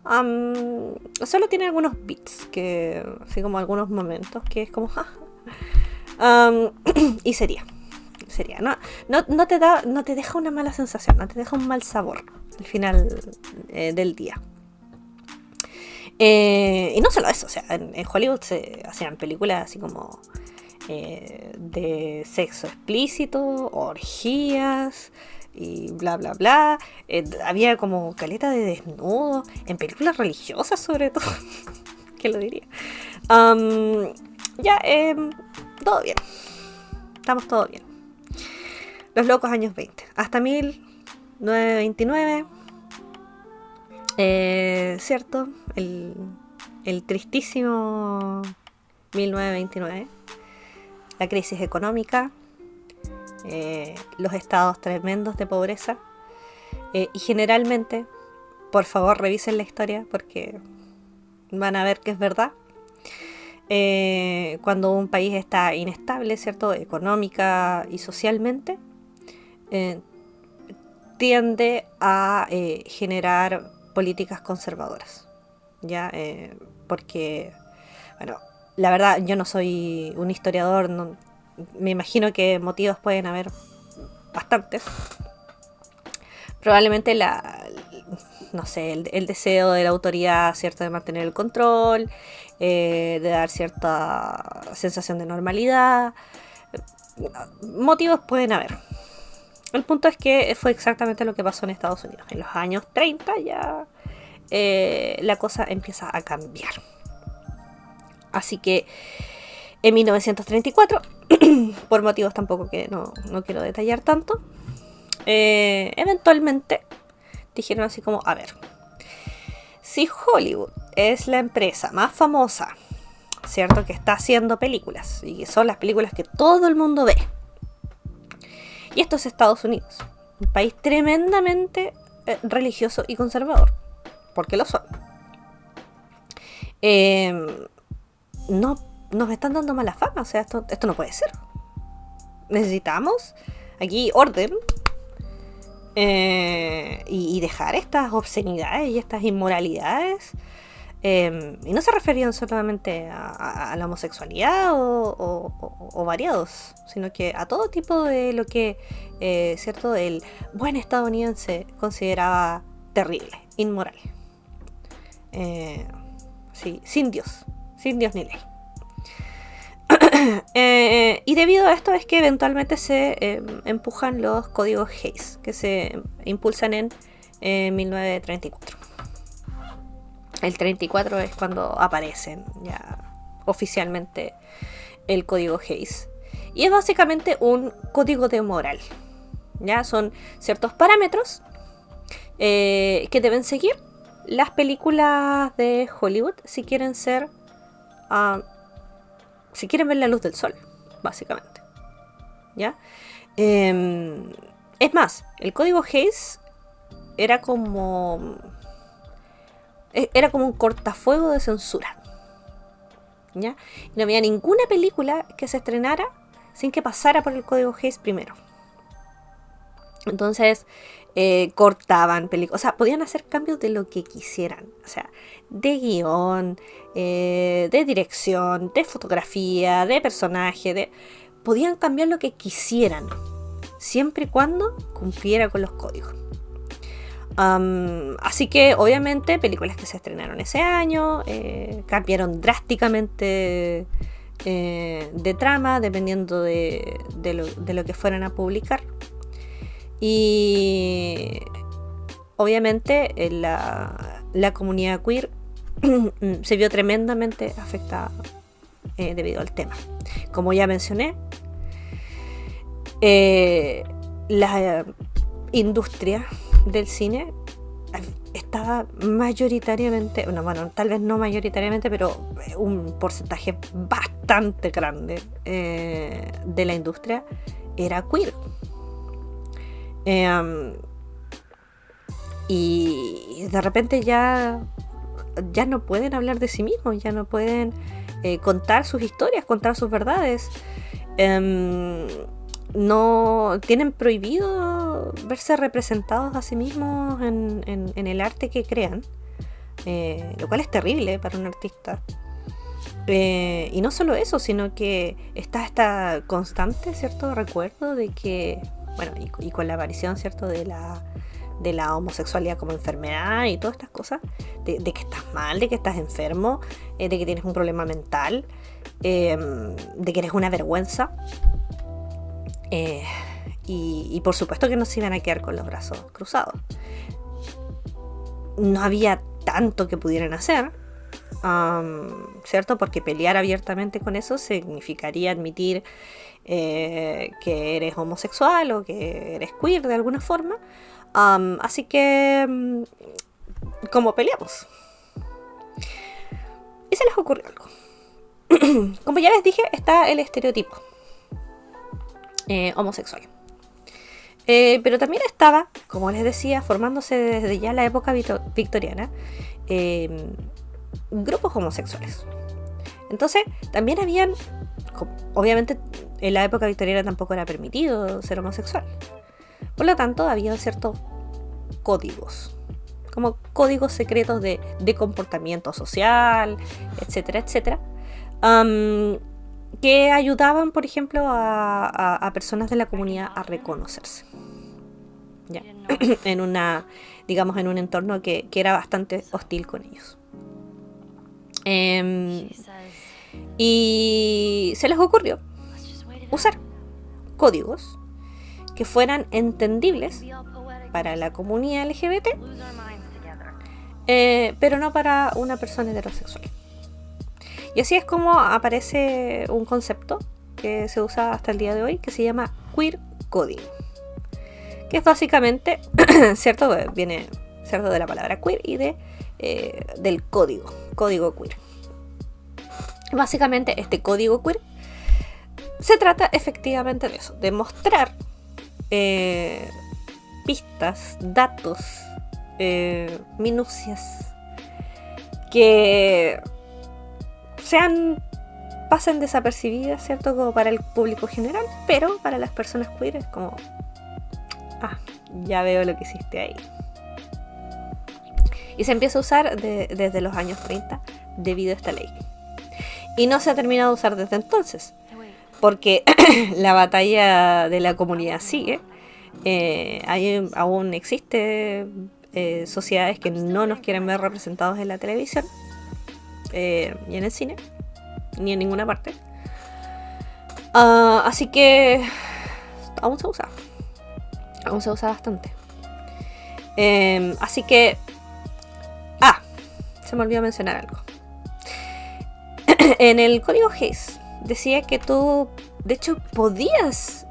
Solo tiene algunos beats, que así como algunos momentos que es como y sería no te deja una mala sensación, no te deja un mal sabor al final del día. Y no solo eso, o sea, en Hollywood se hacían películas así como de sexo explícito, orgías y bla bla bla. Había como caleta de desnudo en películas religiosas, sobre todo. ¿Quién lo diría? Todo bien, estamos todo bien. Los locos años 20 hasta 1929, cierto, el tristísimo 1929, la crisis económica, los estados tremendos de pobreza, y generalmente, por favor revisen la historia porque van a ver que es verdad. Cuando un país está inestable, ¿cierto?, económica y socialmente, tiende a generar políticas conservadoras, ¿ya? Porque, bueno, la verdad yo no soy un historiador, me imagino que motivos pueden haber bastantes. Probablemente no sé, el deseo de la autoridad, ¿cierto?, de mantener el control, de dar cierta sensación de normalidad. Motivos pueden haber. El punto es que fue exactamente lo que pasó en Estados Unidos. En los años 30 ya la cosa empieza a cambiar. Así que en 1934, por motivos tampoco que no quiero detallar tanto, eventualmente dijeron así como, a ver, si Hollywood es la empresa más famosa, ¿cierto?, que está haciendo películas, y que son las películas que todo el mundo ve, y esto es Estados Unidos, un país tremendamente religioso y conservador, porque lo son. No nos están dando mala fama, o sea, esto no puede ser. Necesitamos aquí orden y dejar estas obscenidades y estas inmoralidades. Y no se referían solamente a la homosexualidad o variados, sino que a todo tipo de lo que cierto, el buen estadounidense consideraba terrible, inmoral. Sí, sin Dios ni ley. Y debido a esto es que eventualmente se empujan los códigos Hays, que se impulsan en 1934. El 34 es cuando aparecen ya oficialmente el código Hays. Y es básicamente un código de moral. Ya son ciertos parámetros que deben seguir las películas de Hollywood si quieren ser... si quieren ver la luz del sol, básicamente. ¿Ya? Es más, el código Hays era como un cortafuego de censura. ¿Ya? Y no había ninguna película que se estrenara sin que pasara por el código Hays primero. Entonces, cortaban películas. O sea, podían hacer cambios de lo que quisieran. O sea, de guión, de dirección, de fotografía, de personaje. Podían cambiar lo que quisieran, siempre y cuando cumpliera con los códigos. Así que obviamente películas que se estrenaron ese año cambiaron drásticamente de trama dependiendo de lo que fueran a publicar. Y obviamente la comunidad queer se vio tremendamente afectada debido al tema. Como ya mencioné, la industria del cine estaba mayoritariamente, bueno, tal vez no mayoritariamente, pero un porcentaje bastante grande de la industria era queer. Y de repente ya no pueden hablar de sí mismos, ya no pueden contar sus historias, contar sus verdades. No tienen prohibido verse representados a sí mismos en el arte que crean, lo cual es terrible para un artista. Y no solo eso, sino que está esta constante, ¿cierto?, recuerdo de que, bueno, y con la aparición, ¿cierto?, de la homosexualidad como enfermedad y todas estas cosas, de que estás mal, de que estás enfermo, de que tienes un problema mental, de que eres una vergüenza. Y por supuesto que no se iban a quedar con los brazos cruzados. No había tanto que pudieran hacer, ¿cierto? Porque pelear abiertamente con eso significaría admitir que eres homosexual o que eres queer de alguna forma. Así que, ¿cómo peleamos? Y se les ocurrió algo. Como ya les dije, está el estereotipo homosexual. Pero también estaba, como les decía, formándose desde ya la época victoriana, grupos homosexuales. Entonces, también habían, obviamente en la época victoriana tampoco era permitido ser homosexual. Por lo tanto, había ciertos códigos, como códigos secretos de comportamiento social, etcétera, etcétera, que ayudaban, por ejemplo, a personas de la comunidad a reconocerse. ¿Ya? En un entorno que era bastante hostil con ellos. Y se les ocurrió usar códigos que fueran entendibles para la comunidad LGBT, pero no para una persona heterosexual. Y así es como aparece un concepto que se usa hasta el día de hoy, que se llama queer coding, que es básicamente, ¿cierto? Viene, ¿cierto?, de la palabra queer y del código queer. Básicamente este código queer se trata efectivamente de eso, de mostrar pistas, datos, minucias que pasen desapercibidas, ¿cierto? Como para el público general, pero para las personas queer es como, ya veo lo que hiciste ahí. Y se empieza a usar desde los años 30 debido a esta ley. Y no se ha terminado de usar desde entonces, porque la batalla de la comunidad sigue. Aún existe sociedades que no nos quieren ver representados en la televisión, y en el cine, ni en ninguna parte. Así que aún se usa bastante. Así que se me olvidó mencionar algo. En el código Hays decía que tú, de hecho, podías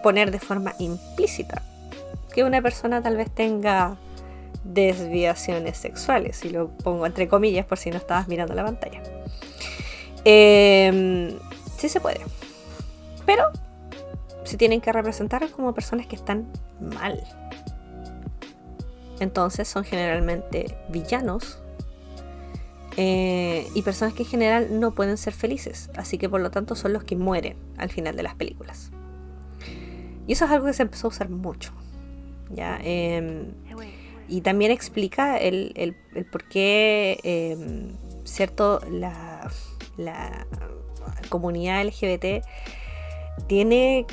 poner de forma implícita que una persona tal vez tenga desviaciones sexuales, y lo pongo entre comillas por si no estabas mirando la pantalla. Sí se puede, pero se tienen que representar como personas que están mal. Entonces son generalmente villanos, y personas que en general no pueden ser felices, así que por lo tanto son los que mueren al final de las películas. Y eso es algo que se empezó a usar mucho, ¿ya? Y también explica el por qué, cierto, la comunidad LGBT tiene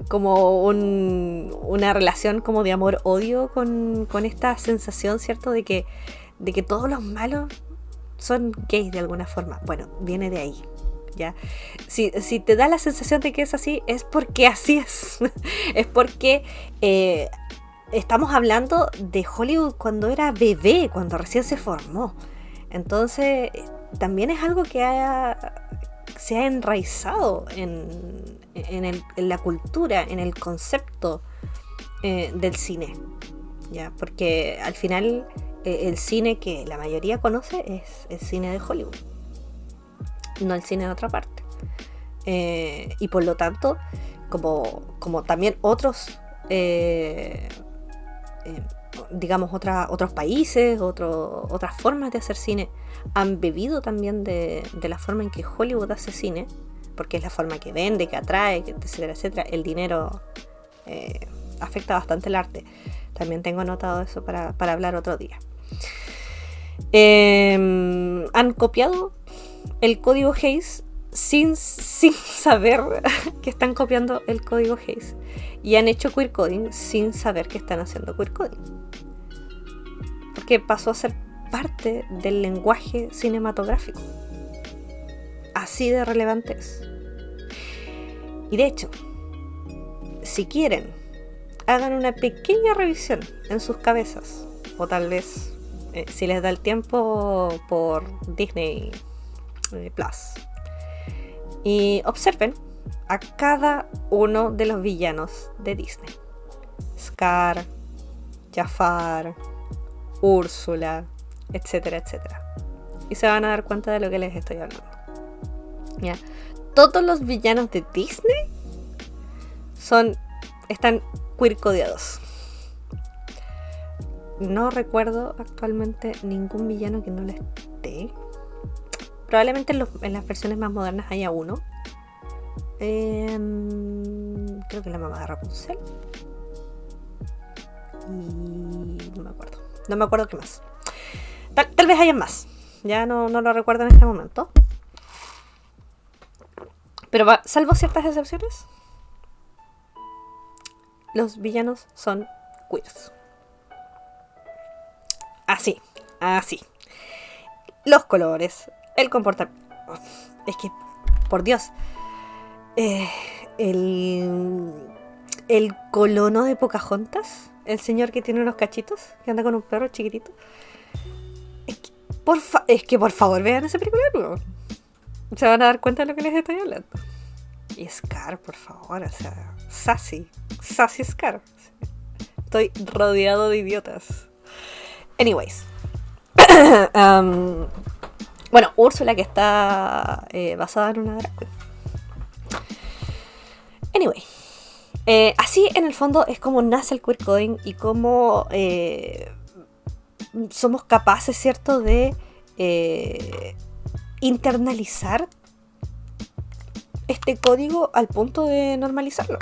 como una relación como de amor-odio con esta sensación, ¿cierto? De que todos los malos son gays de alguna forma. Bueno, viene de ahí, ¿ya? Si te da la sensación de que es así, es porque así es. Es porque estamos hablando de Hollywood cuando era bebé, cuando recién se formó. Entonces, también es algo que se ha enraizado en la cultura, en el concepto del cine, ¿ya? Porque al final el cine que la mayoría conoce es el cine de Hollywood, no el cine de otra parte. Y por lo tanto, como también otros, digamos, otros países, otras formas de hacer cine han bebido también de la forma en que Hollywood hace cine, porque es la forma que vende, que atrae, etcétera, etcétera. El dinero afecta bastante el arte. También tengo anotado eso para hablar otro día. Han copiado el código Hays sin saber que están copiando el código Hays, y han hecho queer coding sin saber que están haciendo queer coding, porque pasó a ser parte del lenguaje cinematográfico. Así de relevante es. Y de hecho, si quieren, hagan una pequeña revisión en sus cabezas, o tal vez si les da el tiempo por Disney Plus, y observen a cada uno de los villanos de Disney: Scar, Jafar, Úrsula, etcétera, etcétera. Y se van a dar cuenta de lo que les estoy hablando, ¿ya? Todos los villanos de Disney están queer codeados. No recuerdo actualmente ningún villano que no lo esté. Probablemente en las versiones más modernas haya uno. Creo que la mamá de Rapunzel. Y no me acuerdo qué más. Tal vez haya más. Ya no lo recuerdo en este momento. Pero salvo ciertas excepciones, los villanos son queers. Así. Los colores, el comportamiento. Es que, por Dios, el colono de Pocahontas, el señor que tiene unos cachitos, que anda con un perro chiquitito. Es que por favor vean ese película. Se van a dar cuenta de lo que les estoy hablando. Y Scar, por favor, o sea, Sassy Scar. Estoy rodeado de idiotas. Anyways. Bueno, Úrsula, que está basada en una drag queen. Anyway. Así en el fondo es como nace el queer coding y cómo somos capaces, ¿cierto?, de internalizar este código al punto de normalizarlo.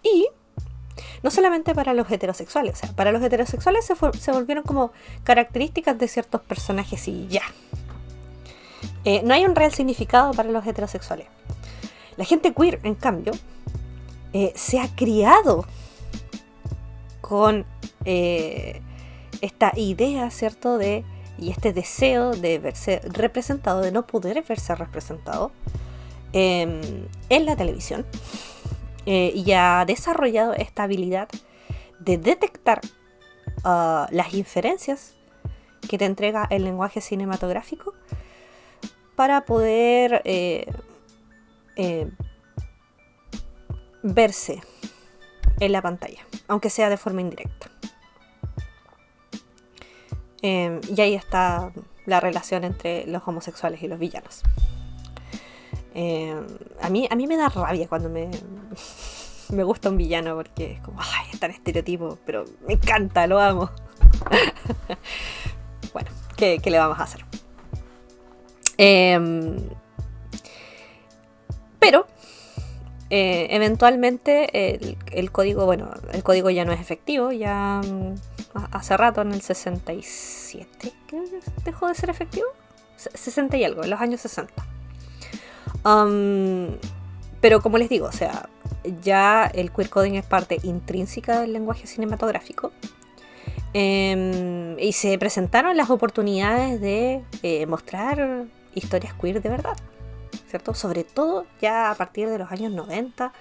Y no solamente para los heterosexuales, o sea, para los heterosexuales se volvieron como características de ciertos personajes y ya. No hay un real significado para los heterosexuales. La gente queer, en cambio, se ha criado con esta idea, ¿cierto?, y este deseo de verse representado, de no poder verse representado en la televisión. Y ha desarrollado esta habilidad de detectar las inferencias que te entrega el lenguaje cinematográfico para poder verse en la pantalla, aunque sea de forma indirecta. Y ahí está la relación entre los homosexuales y los villanos. A mí me da rabia cuando me gusta un villano, porque es como, ay, es tan estereotipo, pero me encanta, lo amo. Bueno, ¿qué le vamos a hacer? Pero eventualmente el código ya no es efectivo, ya hace rato, en el 67 creo que dejó de ser efectivo, 60 y algo, en los años 60. Pero como les digo, o sea, ya el queer coding es parte intrínseca del lenguaje cinematográfico, y se presentaron las oportunidades de mostrar historias queer de verdad, ¿cierto? Sobre todo ya a partir de los años 90,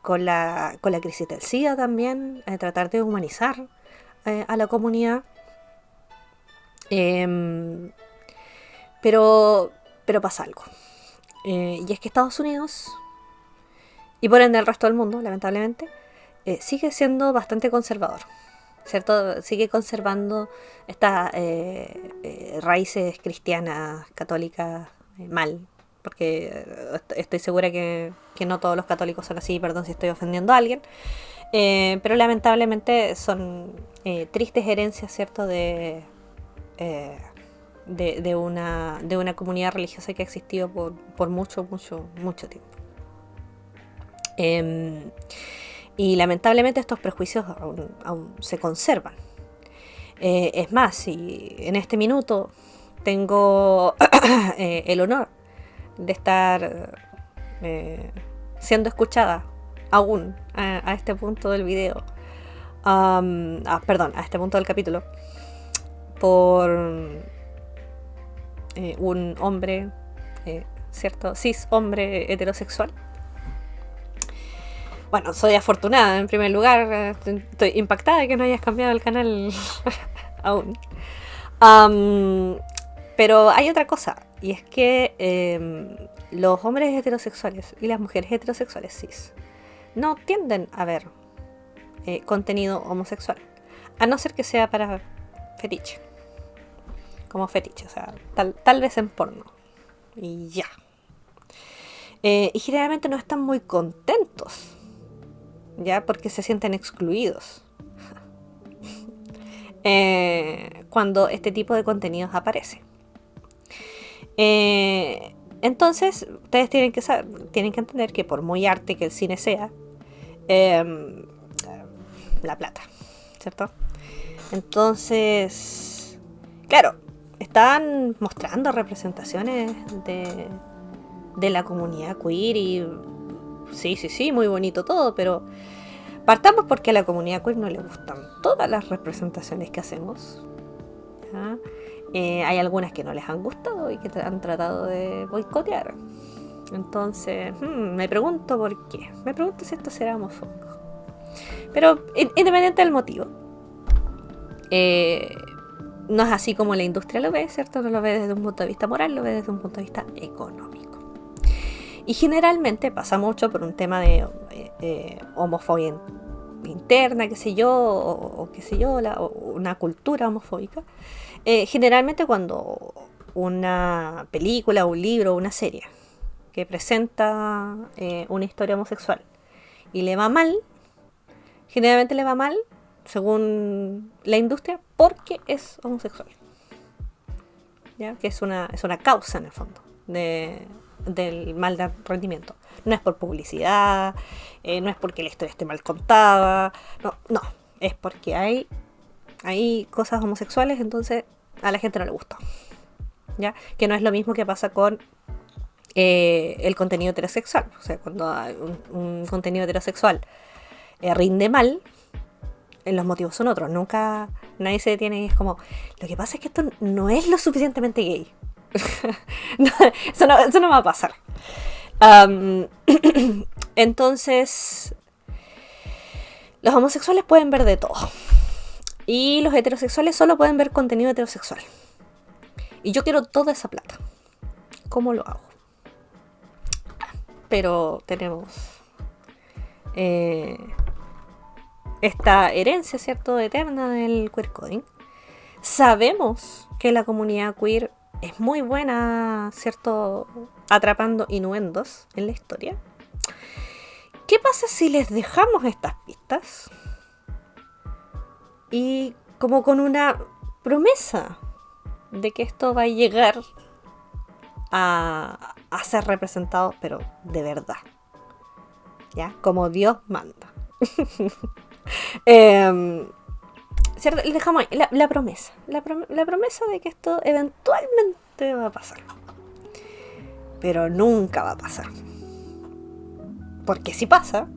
con la crisis del SIDA también, tratar de humanizar a la comunidad. Pero pasa algo. Y es que Estados Unidos, y por ende el resto del mundo, lamentablemente, sigue siendo bastante conservador, ¿cierto? Sigue conservando estas raíces cristianas, católicas, mal, porque estoy segura que no todos los católicos son así, perdón si estoy ofendiendo a alguien, pero lamentablemente son tristes herencias, ¿cierto?, de una comunidad religiosa que ha existido por mucho tiempo. Y lamentablemente estos prejuicios aún se conservan. Es más, si en este minuto tengo el honor de estar siendo escuchada aún a este punto del video, a este punto del capítulo, por un hombre, ¿cierto?, cis hombre heterosexual. Bueno, soy afortunada en primer lugar, estoy impactada de que no hayas cambiado el canal aún. Pero hay otra cosa, y es que los hombres heterosexuales y las mujeres heterosexuales cis no tienden a ver contenido homosexual, a no ser que sea para fetiche, como fetiche, o sea, tal vez en porno, y ya. Y generalmente no están muy contentos, ya, porque se sienten excluidos cuando este tipo de contenidos aparece. Entonces, ustedes tienen que entender que por muy arte que el cine sea, la plata, ¿cierto? Entonces, claro, están mostrando representaciones de la comunidad queer y sí, muy bonito todo, pero partamos porque a la comunidad queer no le gustan todas las representaciones que hacemos, ¿ya? Hay algunas que no les han gustado y que han tratado de boicotear. Entonces, me pregunto por qué. Me pregunto si esto será homofóbico. Pero independiente del motivo, no es así como la industria lo ve, ¿cierto? No lo ve desde un punto de vista moral, lo ve desde un punto de vista económico. Y generalmente pasa mucho por un tema de homofobia interna, qué sé yo, o qué sé yo, o una cultura homofóbica. Generalmente cuando una película, un libro, una serie que presenta una historia homosexual y le va mal, generalmente le va mal según la industria, porque es homosexual. ¿Ya? Que es una causa en el fondo del mal de rendimiento. No es por publicidad, no es porque la historia esté mal contada, no, es porque hay cosas homosexuales, entonces a la gente no le gusta. ¿Ya? Que no es lo mismo que pasa con el contenido heterosexual. O sea, cuando hay un contenido heterosexual rinde mal, los motivos son otros. Nunca nadie se detiene y es como, lo que pasa es que esto no es lo suficientemente gay. No, eso no va a pasar. Entonces, los homosexuales pueden ver de todo. Y los heterosexuales solo pueden ver contenido heterosexual. Y yo quiero toda esa plata. ¿Cómo lo hago? Pero tenemos esta herencia, ¿cierto?, eterna del queer coding. Sabemos que la comunidad queer es muy buena, ¿cierto?, atrapando innuendos en la historia. ¿Qué pasa si les dejamos estas pistas? Y como con una promesa de que esto va a llegar a ser representado, pero de verdad, ¿ya? Como Dios manda. ¿Cierto? Les dejamos ahí la promesa. La promesa de que esto eventualmente va a pasar. Pero nunca va a pasar. Porque si pasa,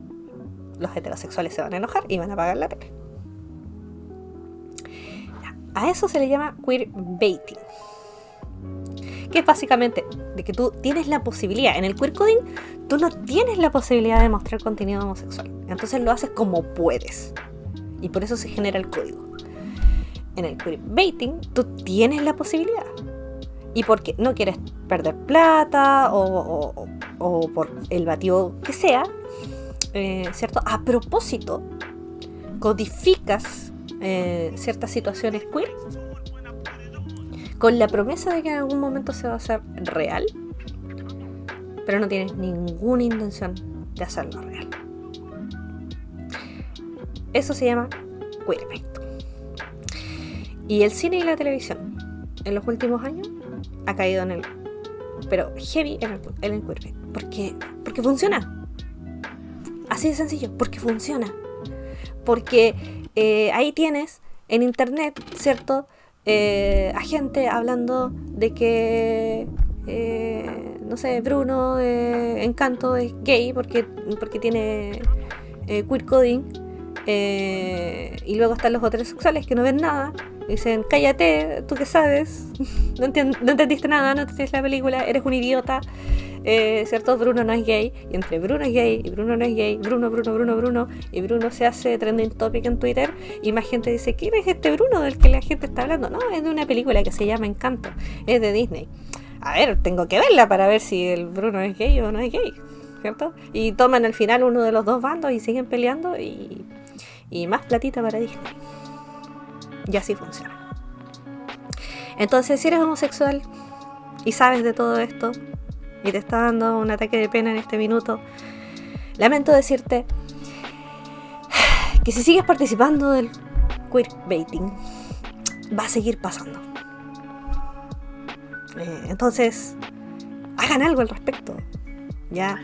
los heterosexuales se van a enojar y van a apagar la tele. A eso se le llama queerbaiting. Que es básicamente de que tú tienes la posibilidad. En el queer coding, tú no tienes la posibilidad de mostrar contenido homosexual. Entonces lo haces como puedes. Y por eso se genera el código. En el queerbaiting, tú tienes la posibilidad. Y porque no quieres perder plata o por el batido que sea, ¿cierto? A propósito, codificas ciertas situaciones queer con la promesa de que en algún momento se va a hacer real, pero no tienes ninguna intención de hacerlo real. Eso se llama queerbait. Y el cine y la televisión en los últimos años ha caído en el, pero heavy en el queerbait. Porque funciona. Así de sencillo, porque funciona. Porque ahí tienes en internet, ¿cierto?, a gente hablando de que no sé, Bruno de Encanto es gay porque tiene queer coding, y luego están los heterosexuales que no ven nada, dicen cállate, tú qué sabes, no entendiste nada, no entendiste la película, eres un idiota, ¿cierto? Bruno no es gay, y entre Bruno es gay y Bruno no es gay, Bruno, y Bruno se hace trending topic en Twitter, y más gente dice, ¿quién es este Bruno del que la gente está hablando? No, es de una película que se llama Encanto, es de Disney. A ver, tengo que verla para ver si el Bruno es gay o no es gay, ¿cierto? Y toman al final uno de los dos bandos y siguen peleando, y más platita para Disney. Y así funciona. Entonces, si eres homosexual y sabes de todo esto y te está dando un ataque de pena en este minuto, lamento decirte que si sigues participando del queerbaiting, va a seguir pasando. Entonces, hagan algo al respecto. Ya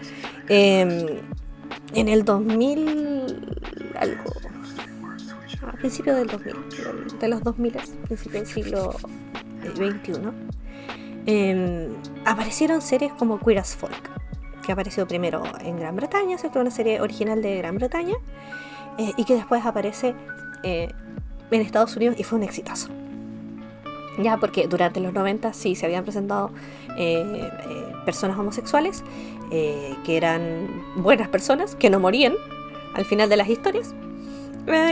en el 2000 algo, a principios del 2000, de los 2000, principios del siglo XXI, aparecieron series como Queer as Folk, que apareció primero en Gran Bretaña, ¿cierto? Una serie original de Gran Bretaña, y que después aparece en Estados Unidos y fue un exitazo. Ya, porque durante los 90 sí se habían presentado personas homosexuales que eran buenas personas, que no morían al final de las historias,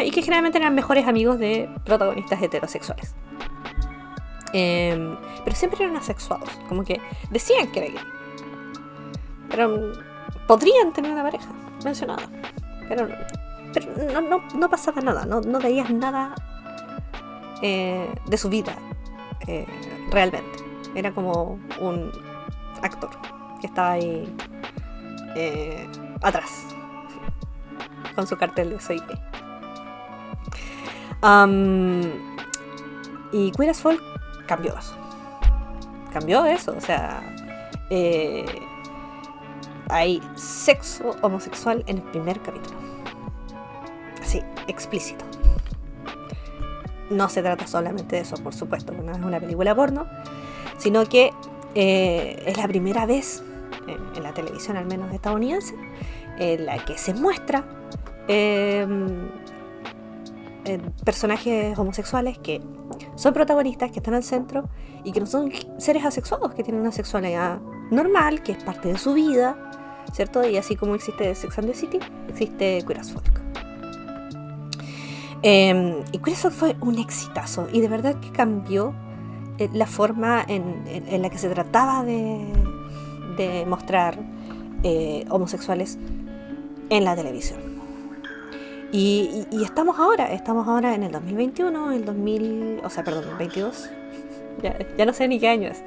y que generalmente eran mejores amigos de protagonistas heterosexuales. Pero siempre eran asexuados, como que decían que era gay, pero podrían tener una pareja mencionada, pero no pasaba nada, no veías nada de su vida realmente. Era como un actor que estaba ahí atrás con su cartel de soy gay. Y Queer as Folk cambió eso, o sea, hay sexo homosexual en el primer capítulo, así, explícito. No se trata solamente de eso, por supuesto, no es una película porno, sino que es la primera vez en la televisión, al menos estadounidense, en la que se muestra personajes homosexuales que son protagonistas, que están al centro y que no son seres asexuados, que tienen una sexualidad normal, que es parte de su vida, ¿cierto? Y así como existe Sex and the City, existe Queer as Folk. Y Queer as Folk fue un exitazo y de verdad que cambió la forma en la que se trataba de mostrar homosexuales en la televisión. Y estamos ahora en el 2021, el 22, ya no sé ni qué año es,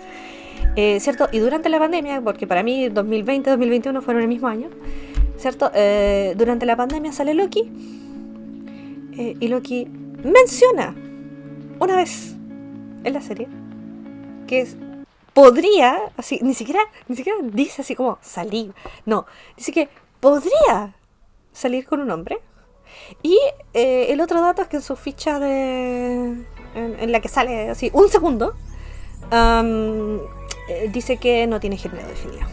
¿cierto? Y durante la pandemia, porque para mí 2020 y 2021 fueron el mismo año, ¿cierto? Durante la pandemia sale Loki, y Loki menciona una vez en la serie que podría, así, ni siquiera dice así como salir, no, dice que podría salir con un hombre. Y el otro dato es que en su ficha en la que sale así un segundo, dice que no tiene género definido.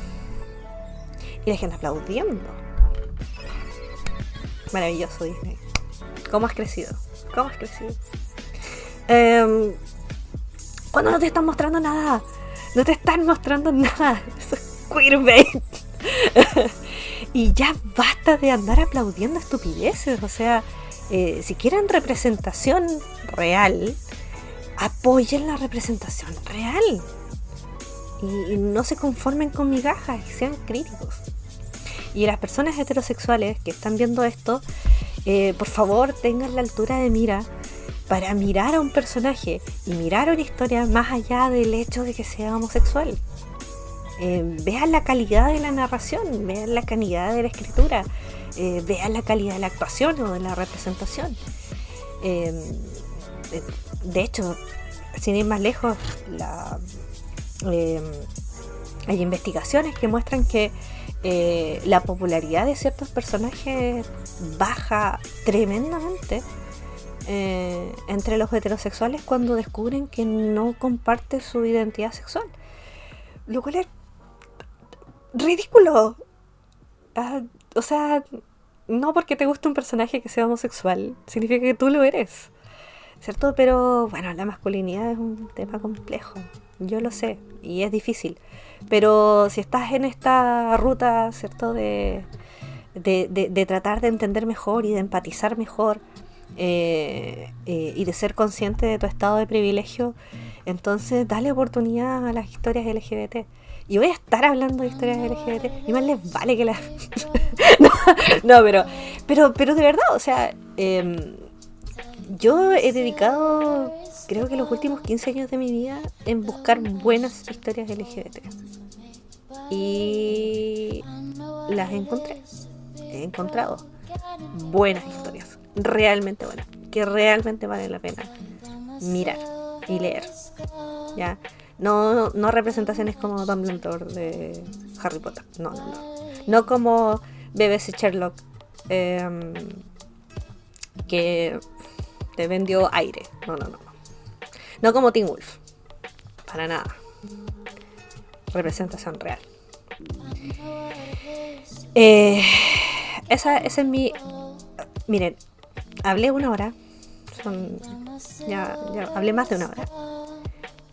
Y la gente aplaudiendo. Maravilloso, Disney. ¿Cómo has crecido? Cuando no te están mostrando nada. No te están mostrando nada. Eso es queerbait. Y ya basta de andar aplaudiendo estupideces. O sea, si quieren representación real, apoyen la representación real. Y no se conformen con migajas, y sean críticos. Y las personas heterosexuales que están viendo esto, por favor tengan la altura de mira para mirar a un personaje y mirar una historia más allá del hecho de que sea homosexual. Vean la calidad de la narración, vean la calidad de la escritura, vean la calidad de la actuación o de la representación. De hecho, sin ir más lejos, hay investigaciones que muestran que la popularidad de ciertos personajes baja tremendamente entre los heterosexuales cuando descubren que no comparte su identidad sexual, lo cual es ridículo. O sea, no porque te guste un personaje que sea homosexual significa que tú lo eres, ¿cierto? Pero bueno, la masculinidad es un tema complejo, yo lo sé, y es difícil. Pero si estás en esta ruta, ¿cierto? De tratar de entender mejor y de empatizar mejor, y de ser consciente de tu estado de privilegio, entonces dale oportunidad a las historias LGBT. Y voy a estar hablando de historias LGBT y más les vale que las... no, pero de verdad, o sea, yo he dedicado, creo que los últimos 15 años de mi vida en buscar buenas historias LGBT. Y las encontré. He encontrado buenas historias, realmente buenas, que realmente vale la pena mirar y leer, ¿ya? No representaciones como Dumbledore de Harry Potter, no como BBC Sherlock, que te vendió aire, no como Teen Wolf, para nada. Representación real. Esa es mi... Miren, hablé una hora, ya hablé más de una hora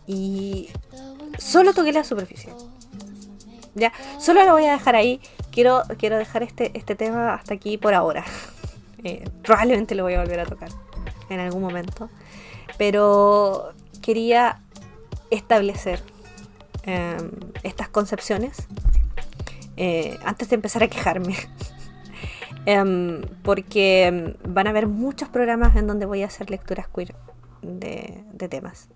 y solo toqué la superficie. Ya, solo lo voy a dejar ahí. Quiero dejar este tema hasta aquí por ahora. Probablemente lo voy a volver a tocar en algún momento, pero quería establecer estas concepciones antes de empezar a quejarme. Porque van a haber muchos programas en donde voy a hacer lecturas queer de temas,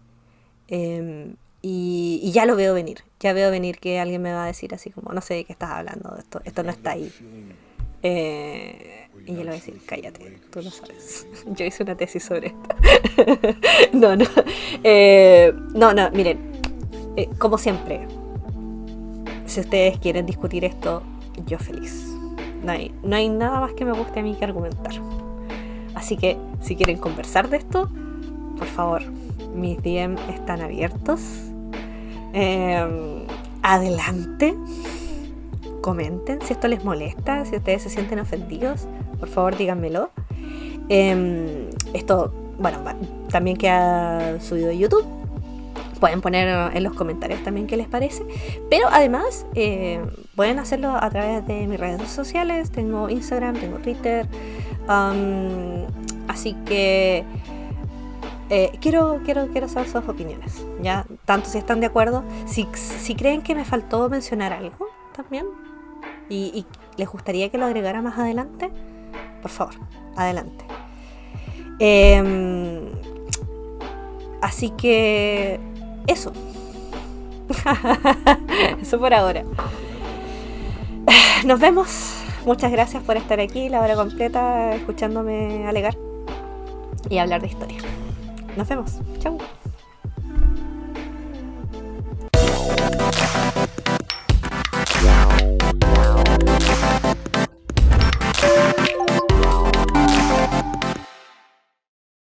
y ya lo veo venir. Ya veo venir que alguien me va a decir así como, no sé de qué estás hablando, esto no está ahí. Y yo le voy a decir, cállate, tú lo sabes. Yo hice una tesis sobre esto. No. No, miren. Como siempre, si ustedes quieren discutir esto, yo feliz. No hay nada más que me guste a mí que argumentar. Así que, si quieren conversar de esto, por favor, mis DM están abiertos. Adelante. Comenten si esto les molesta, si ustedes se sienten ofendidos, por favor díganmelo. Esto, bueno, también queda subido a YouTube. Pueden poner en los comentarios también qué les parece. Pero además pueden hacerlo a través de mis redes sociales. Tengo Instagram, tengo Twitter. Así que quiero saber sus opiniones, ¿ya? Tanto si están de acuerdo, si creen que me faltó mencionar algo también y les gustaría que lo agregara más adelante, por favor, adelante. Así que eso. Eso por ahora. Nos vemos. Muchas gracias por estar aquí la hora completa escuchándome alegar y hablar de historia. Nos vemos. Chau.